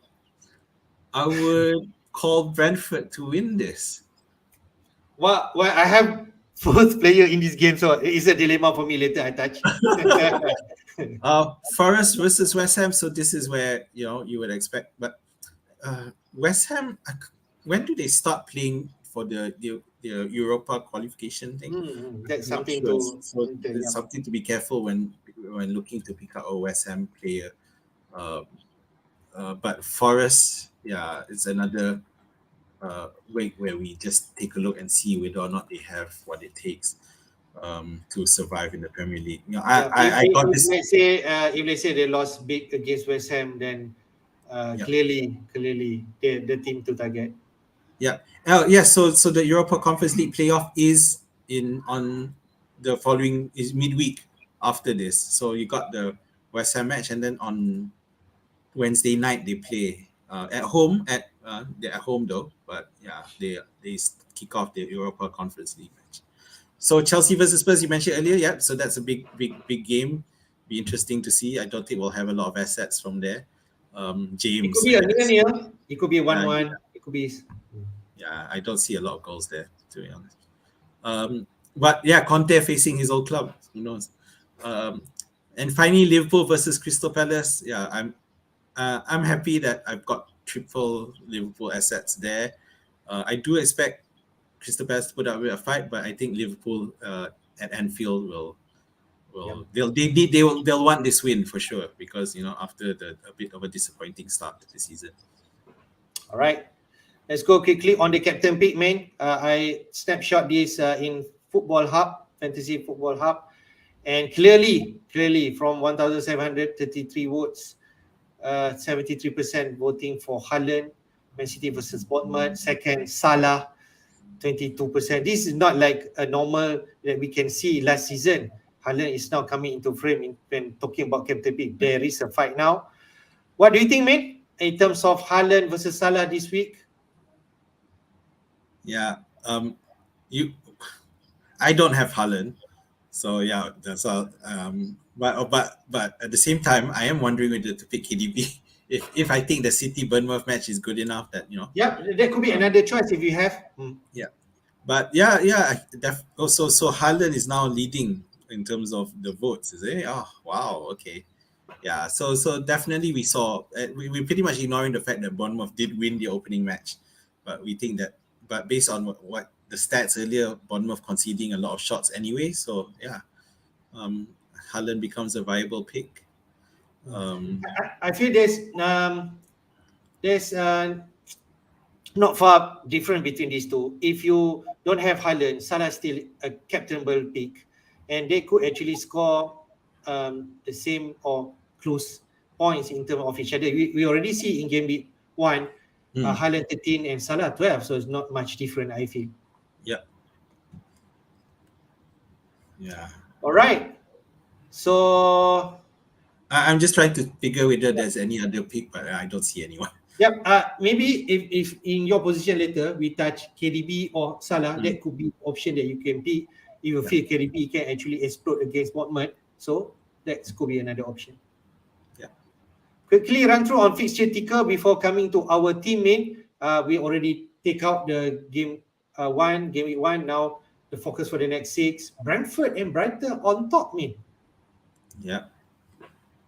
call Brentford to win this. Well, I have fourth player in this game, so it's a dilemma for me. Later, I touch. Forest versus West Ham. So this is where you would expect, but West Ham. When do they start playing for the Europa qualification thing? That's something something to be careful when looking to pick up a West Ham player. But Forest, it's another way where we just take a look and see whether or not they have what it takes to survive in the Premier League. If they say they lost big against West Ham, then clearly they're the team to target. So the Europa Conference League playoff is on the following is midweek after this. So you got the West Ham match, and then on Wednesday night they play at home. They're at home though, but they kick off the Europa Conference League match. So Chelsea versus Spurs, you mentioned earlier, so that's a big game. Be interesting to see. I don't think we'll have a lot of assets from there. James. It could be a near. It could be a 1-1. It could be. Yeah, I don't see a lot of goals there, to be honest. But Conte facing his old club. Who knows? And finally, Liverpool versus Crystal Palace. I'm happy that I've got triple Liverpool assets there. I do expect Crystal Palace to put up a fight, but I think Liverpool at Anfield will they'll want this win for sure, because after a bit of a disappointing start to the season. All right, let's go quickly on the captain pick, man. I snapshot this in Football Hub, Fantasy Football Hub, and clearly from 1,733 votes, 73% voting for Haaland. Man City versus Bournemouth. Second, Salah, 22%. This is not like a normal that we can see last season. Haaland is now coming into frame when talking about captain pick. There is a fight now. What do you think, mate, in terms of Haaland versus Salah this week? I don't have Haaland, so that's all. But at the same time, I am wondering whether to pick KDB if I think the City Bournemouth match is good enough that Yeah, that could be another choice if you have. yeah. But yeah, also so Haaland is now leading in terms of the votes, is it? Oh wow, okay. Yeah, so definitely we saw we pretty much ignoring the fact that Bournemouth did win the opening match, but we think that based on what the stats earlier, Bournemouth conceding a lot of shots anyway. So yeah, um, Haaland becomes a viable pick. Um, I feel there's not far different between these two. If you don't have Haaland, Salah still a captainable pick, and they could actually score the same or close points in terms of each other. We already see in game week 1, mm, Haaland 13 and Salah 12, so it's not much different, I feel. yeah, yeah. All right. So, I'm just trying to figure whether there's any other pick, but I don't see anyone. yep. Maybe if in your position later we touch KDB or Salah, Mm, that could be option that you can pick. If you yeah, feel KDB can actually explode against Bournemouth, so that could be another option. yeah. Quickly run through on fixture ticker before coming to our team main. We already take out the game game week 1. Now the focus for the next 6. Brentford and Brighton on top, man. Yeah.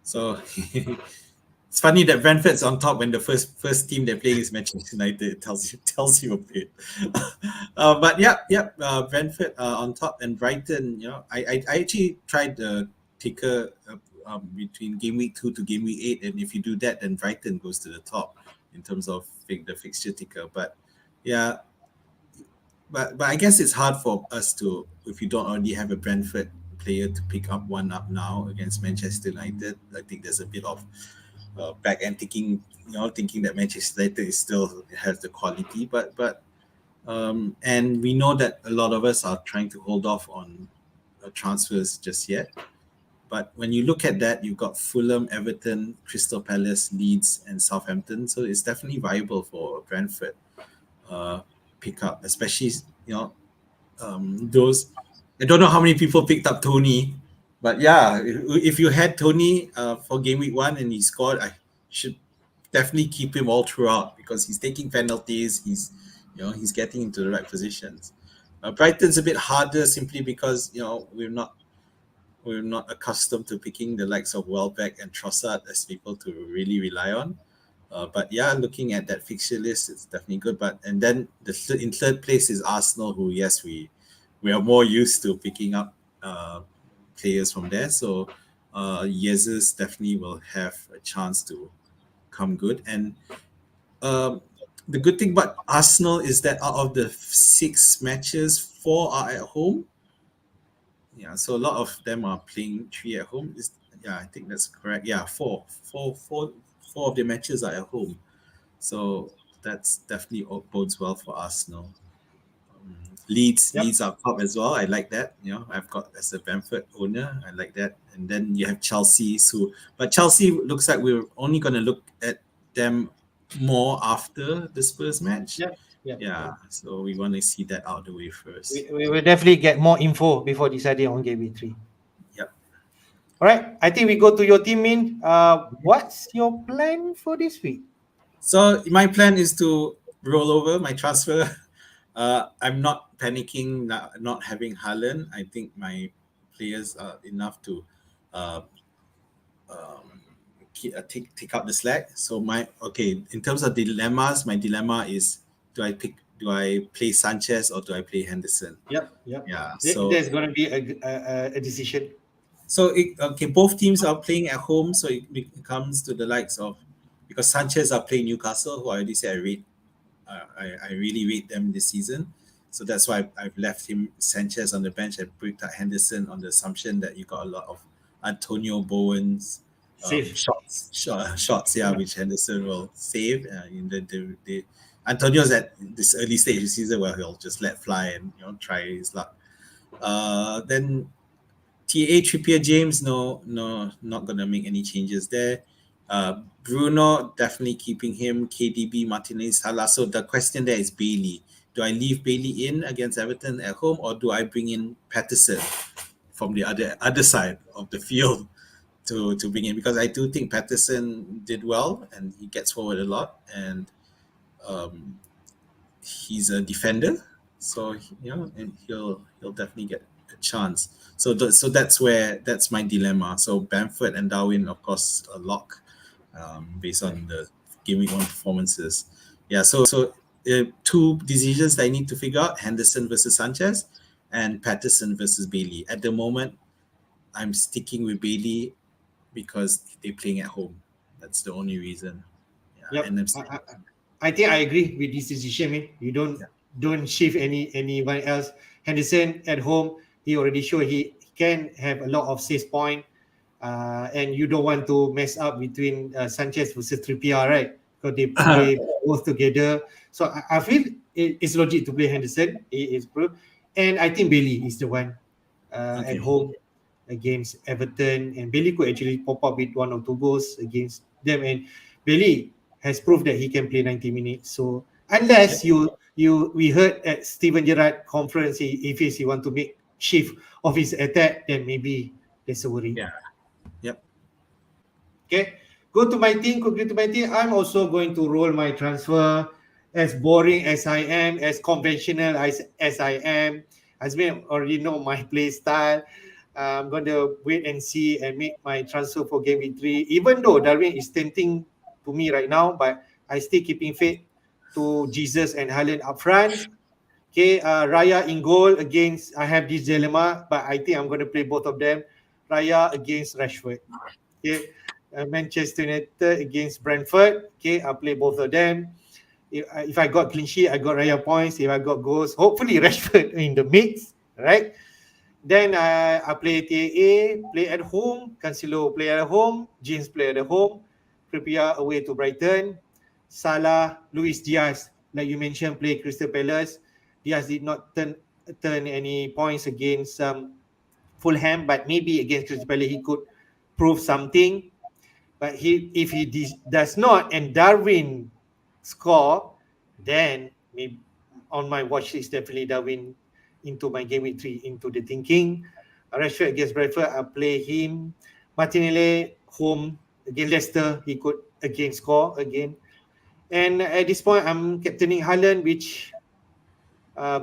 So it's funny that Brentford's on top when the first team they're playing is Manchester United. It tells you a bit. But yeah. Brentford on top and Brighton. I actually tried the ticker between game week 2 to game week 8, and if you do that, then Brighton goes to the top in terms of the fixture ticker. But yeah, but I guess it's hard for us to, if you don't already have a Brentford player, to pick up one up now against Manchester United. I think there's a bit of back end thinking, thinking that Manchester United is still has the quality, but and we know that a lot of us are trying to hold off on transfers just yet. But when you look at that, you've got Fulham, Everton, Crystal Palace, Leeds, and Southampton. So it's definitely viable for Brentford pick up, especially those. I don't know how many people picked up Tony, but yeah, if you had Tony for game week 1 and he scored, I should definitely keep him all throughout because he's taking penalties. He's getting into the right positions. Brighton's a bit harder simply because we're not accustomed to picking the likes of Welbeck and Trossard as people to really rely on. But yeah, looking at that fixture list, it's definitely good. And then in third place is Arsenal, who yes, we are more used to picking up players from there. So Jesus definitely will have a chance to come good. And the good thing about Arsenal is that out of the 6 matches, 4 are at home. Yeah, so a lot of them are playing 3 at home. Yeah, I think that's correct. Yeah, four of the matches are at home. So that's definitely bodes well for Arsenal. Yep. Leeds are top as well. I like that. I've got as a Brentford owner, I like that. And then you have Chelsea, but Chelsea looks like we're only going to look at them more after the Spurs match. Yep. Yep. Yeah, so we want to see that out the way first. We will definitely get more info before deciding on game week 3. Yep. All right. I think we go to your team, Min. What's your plan for this week? So my plan is to roll over my transfer. I'm not panicking not having Haaland. I think my players are enough to take up the slack. So in terms of dilemmas, my dilemma is do I play Sanchez or do I play Henderson? Yep. Yeah. So There's going to be a decision. So both teams are playing at home, so it comes to the likes of, because Sanchez are playing Newcastle, who I already said I really rate them this season. So that's why I've left him Sanchez on the bench and picked up Henderson on the assumption that you got a lot of Antonio Bowen's Safe. shots, which Henderson will save. In the Antonio's at this early stage of the season where he'll just let fly and try his luck. Then TA Trippier James, no, not gonna make any changes there. Bruno, definitely keeping him. KDB, Martinez, Salah. So the question there is Bailey. Do I leave Bailey in against Everton at home, or do I bring in Patterson from the other side of the field? to bring in, because I do think Patterson did well and he gets forward a lot, and um, he's a defender, so and he'll definitely get a chance. So that's my dilemma. So Bamford and Darwin, of course, a lock, based on the game week 1 performances. Yeah, so two decisions that I need to figure out: Henderson versus Sanchez, and Patterson versus Bailey. At the moment, I'm sticking with Bailey because they're playing at home. That's the only reason. Yeah, Yep. and I'm I think I agree with this decision, man. You yeah. don't shift anyone else. Henderson at home, he already showed he can have a lot of save point, and you don't want to mess up between Sanchez versus Trippier, right? Because they play both together. So I feel it's logic to play Henderson. It is proof, and I think Bailey is the one at Okay. home against Everton, and Bailey could actually pop up with 1 or 2 goals against them. And Bailey has proved that he can play 90 minutes. So Yep. unless we heard at Steven Gerrard conference, he want to make shift of his attack, then maybe there's a worry. Yeah. Yep. Okay, go to my team. Quickly to my team. I'm also going to roll my transfer. As boring as I am, as conventional as I am, as we already know my play style. I'm going to wait and see and make my transfer for game week 3. Even though Darwin is tempting to me right now, but I still keeping faith to Jesus and Haaland up front. Okay, Raya in goal against. I have this dilemma, but I think I'm going to play both of them. Raya against Rashford. Okay, Manchester United against Brentford. Okay, I'll play both of them. If I got clean sheet, I got Raya points. If I got goals, hopefully Rashford in the mix, right? Then I play TAA, play at home. Cancelo play at home. James play at home. Trippier away to Brighton. Salah, Luis Diaz, like you mentioned, play Crystal Palace. Diaz did not turn any points against Fulham, but maybe against Crystal Palace he could prove something. But if he does not and Darwin score, then maybe on my watch list definitely Darwin into my game week 3 into the thinking. Rashford against Brentford, I play him. Martinelli home against Leicester, he could again score again. And at this point, I'm captaining Haaland, which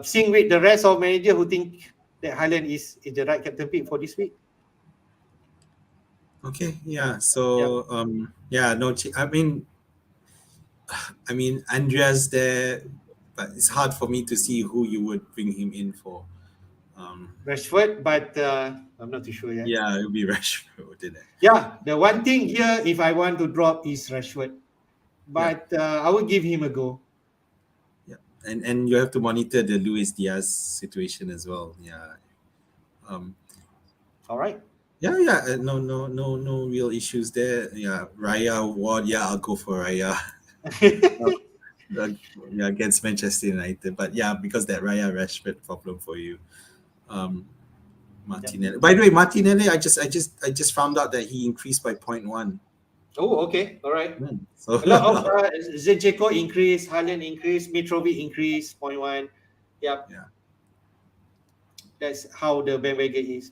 seeing with the rest of manager who think that Haaland is the right captain pick for this week. Okay. Yeah. Yep. So yeah. No. I mean, Andrea's there, but it's hard for me to see who you would bring him in for. Rashford, but I'm not too sure yet. Yeah, it would be Rashford, wouldn't it? Yeah, the one thing here, if I want to drop, is Rashford, Yeah. but I will give him a go. Yeah. And you have to monitor the Luis Diaz situation as well. Yeah. Um. All right. Yeah. Yeah. No real issues there. Yeah. Raya Ward. Yeah, I'll go for Raya. Uh, yeah, against Manchester United. But yeah, because that Raya Rashford problem for you. Um, Yep. Martinelli. By the way, Martinelli, I just found out that he increased by 0.1. Oh, okay. All right. So A lot of Zinchenko increase, Haaland increase, Mitrovic increase, 0.1. Yep, yeah, that's how the bandwagon is.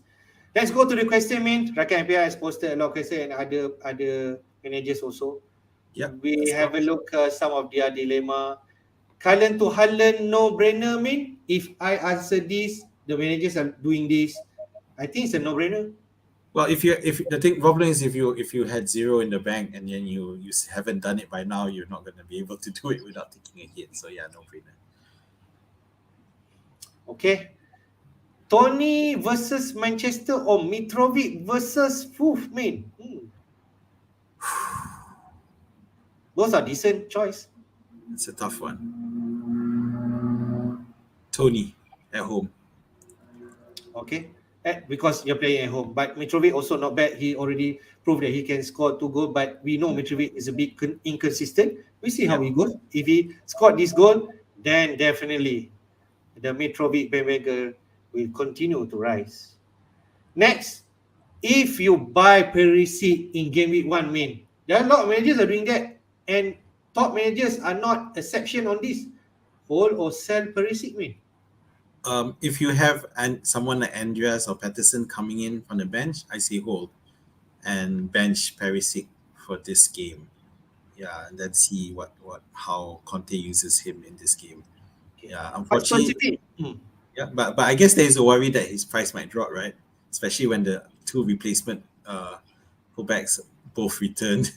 Let's go to the question, man. Rakan MPR has posted a lot of questions and other managers also. yeah. We Let's have go. a look some of their dilemma. Cullen to Haaland, no brainer, man. If I answer this, the managers are doing this. I think it's a no brainer. Well, if the thing problem is if you had zero in the bank and then you haven't done it by now, you're not going to be able to do it without taking a hit. So yeah, no brainer. Okay. Tony versus Manchester or Mitrovic versus Foof, man. Those are decent choice. It's a tough one. Tony at home. Okay. Because you're playing at home. But Mitrovic also not bad. He already proved that he can score 2 goals. But we know Mitrovic is a bit inconsistent. We see how Yep. he goes. If he scored this goal, then definitely the Mitrovic bandwagon will continue to rise. Next, if you buy Perisic in game week 1, man, there are a lot of managers are doing that. And top managers are not exception on this. Hold or sell Perisic, man. If you have someone like Andreas or Patterson coming in from the bench, I say hold. and bench Perisic for this game. Yeah, and then see what how Conte uses him in this game. Okay. Yeah, But unfortunately, specific. yeah, but I guess there is a worry that his price might drop, right? Especially when the two replacement fullbacks both returned,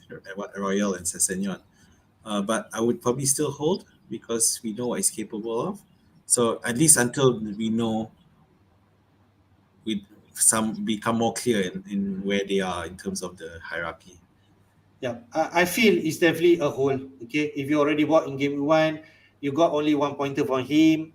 Royal and Sessegnon. But I would probably still hold because we know what he's capable of. So at least until we know we some become more clear in where they are in terms of the hierarchy. Yeah, I feel it's definitely a hole. Okay, if you already bought in game one, you got only 1 pointer from him,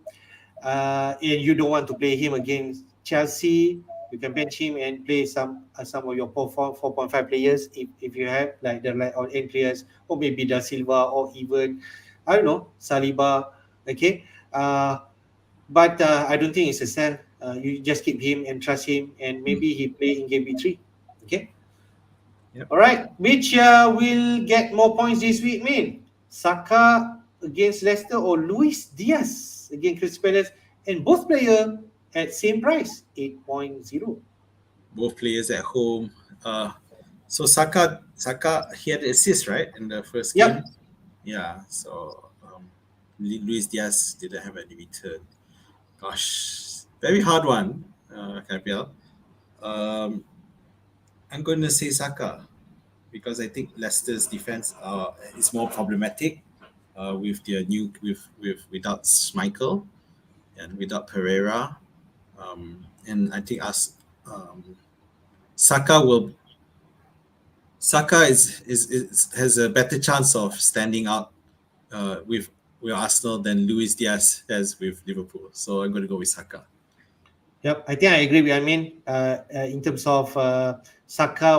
and you don't want to play him against Chelsea. You can bench him and play some of your 4.5 players if you have like the like on end players, or maybe Da Silva, or even I don't know Saliba. Okay, but I don't think it's a sell. You just keep him and trust him, and Mm. maybe he play in game week 3. Okay. Yep. All right. Which will get more points this week, Min? Saka against Leicester or Luis Diaz against Crystal Palace? And both player at same price, 8.0. Both players at home. So Saka he had assist right in the first game. Yep. Yeah. So Luis Diaz didn't have any return. Gosh, very hard one, Gabriel. Um, I'm going to say Saka because I think Leicester's defense is more problematic with their new without Schmeichel and without Pereira, and I think us Saka will Saka is has a better chance of standing out with Arsenal than Luis Diaz has with Liverpool. So I'm going to go with Saka. Yep. I think I agree with Amin in terms of Saka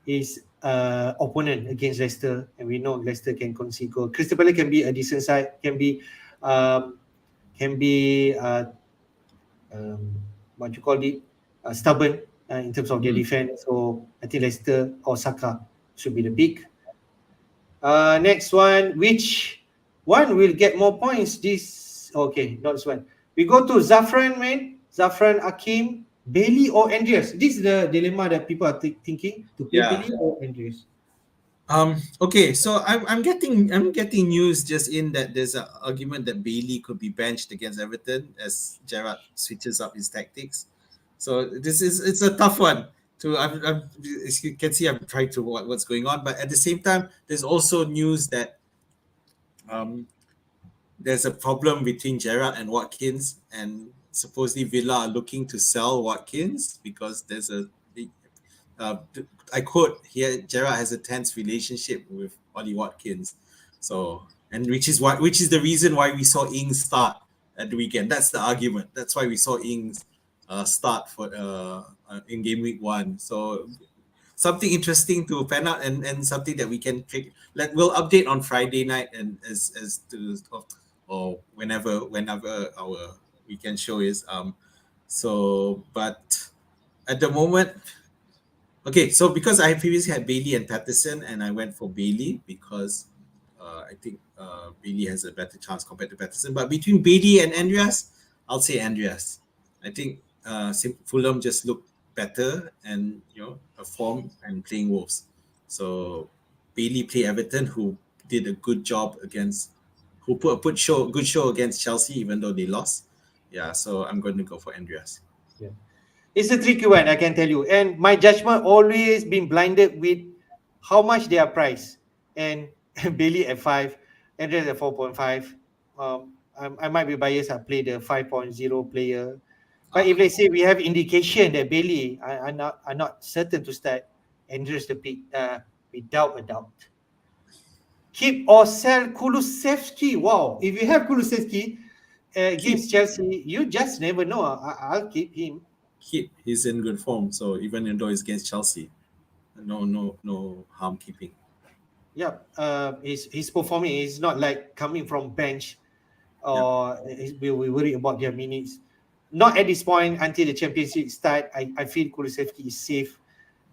his opponent against Leicester, and we know Leicester can concede goal. Crystal Palace can be a decent side, um, can be what you call it, stubborn in terms of their Mm. defense. So I think Leicester or Saka should be the pick. Next one, which one will get more points? This okay, not this one. We go to Zafran, man. Zafran, Akim, Bailey or Andreas. This is the dilemma that people are thinking to play Yeah. Bailey or Andreas. Okay, so I'm getting news just in that there's an argument that Bailey could be benched against Everton as Gerrard switches up his tactics. So it's a tough one. As you can see, I'm trying to what's going on, but at the same time, there's also news that um, there's a problem between Gerrard and Watkins, and supposedly Villa are looking to sell Watkins because there's a uh, I quote here: Gerrard has a tense relationship with Ollie Watkins, so and which is the reason why we saw Ings start at the weekend. That's the argument. That's why we saw Ings start for in game week 1. So something interesting to pan out, and something that we can pick. Like we'll update on Friday night and as to or whenever our weekend show is. So but at the moment. Okay, so because I previously had Bailey and Patterson, and I went for Bailey because I think Bailey has a better chance compared to Patterson. But between Bailey and Andreas, I'll say Andreas. I think Fulham just looked better and a form and playing Wolves. So Bailey played Everton, who did a good job against, who put a good show against Chelsea, even though they lost. Yeah, so I'm going to go for Andreas. Yeah. It's a tricky one, I can tell you. And my judgment always been blinded with how much they are priced. And Bailey at 5, Andreas at 4.5. I might be biased. I play the 5.0 player. But if Ah, let's say we have indication that Bailey are not certain to start, Andreas the pick without a doubt. Keep or sell Kulusevski. Wow. If you have Kulusevski keep. against Chelsea, you just never know. I'll keep him. He's in good form. So even though it's against Chelsea, no harm keeping. Yeah, he's performing. He's not like coming from bench, Yeah. or we worry about their minutes. Not at this point until the championship start. I feel Kulusevski is safe,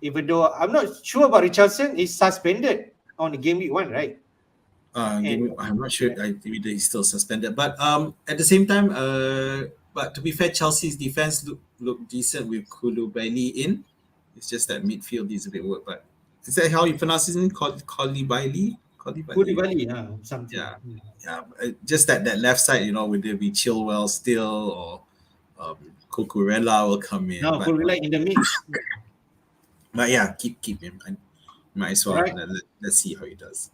even though I'm not sure about Richardson. Is suspended on the game week 1, right? And I'm not sure. I think he's still suspended. But at the same time, but to be fair, Chelsea's defense look decent with Koulibaly in. It's just that midfield is a bit work. But is that how you pronounce his name? Koulibaly? Koulibaly? Koulibaly, something. Yeah, yeah. Just that left side, would there be Chilwell still, or Cucurella will come in? Now Koulibaly in the mix. But yeah, keep him. I might as well. Alright. Let's see how he does.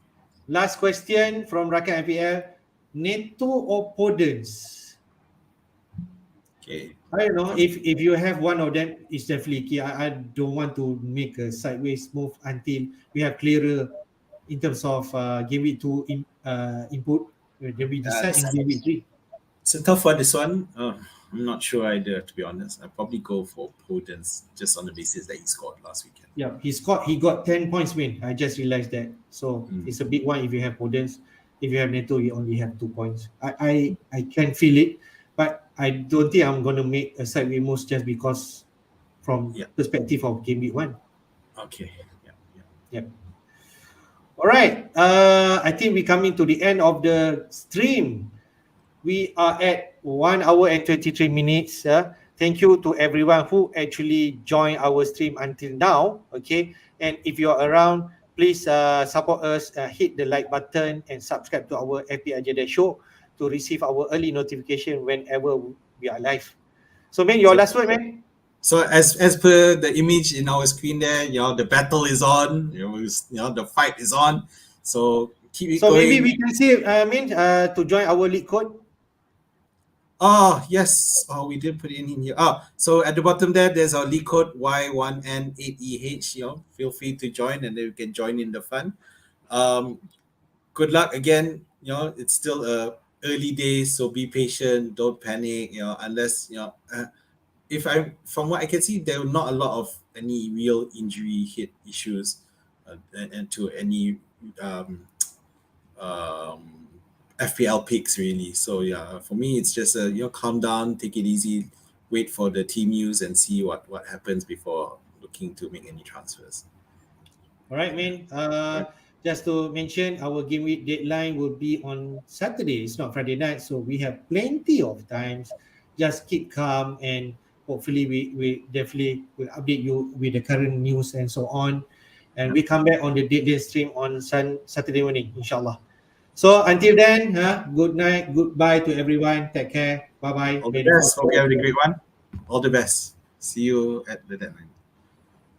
Last question from Rakan FPL. Neto or Podence? Okay. I don't know if you have one of them, it's definitely key. I don't want to make a sideways move until we have clearer in terms of game week 2 input. Then we decide in game week 3. It's a tough one, this one. I'm not sure either, to be honest. I'd probably go for Podence just on the basis that he scored last weekend. Yeah, he got 10 points win. I just realized that. So it's a big one if you have Podence. If you have Neto, you only have 2 points. I can feel it, but I don't think I'm going to make a sideways move just because from perspective of game week 1. Okay. Yep. All right. I think we're coming to the end of the stream. We are at 1 hour and 23 minutes. Thank you to everyone who actually joined our stream until now. Okay. And if you're around, please support us, hit the like button and subscribe to our FPL Jedi show to receive our early notification whenever we are live. So, man, your last word, man. So as per the image in our screen there, the battle is on. The fight is on. So keep it going. So maybe we can see, to join our league code. Oh, yes. Oh, we did put it in here. So at the bottom there's our league code Y1N8EH. Feel free to join, and then you can join in the fun. Good luck again. It's still early days, so be patient. Don't panic. Unless from what I can see, there are not a lot of any real injury hit issues, and to any FPL picks really. So yeah, for me it's just calm down, take it easy, wait for the team news and see what happens before looking to make any transfers. All right, man. Just to mention, our game week deadline will be on Saturday. It's not Friday night, so we have plenty of times. Just keep calm, and hopefully we definitely will update you with the current news and so on. And we come back on the deadline stream on Saturday morning, inshallah. So until then, good night, goodbye to everyone. Take care. Bye bye. All the best. Hope you have a great one. All the best. See you at the deadline.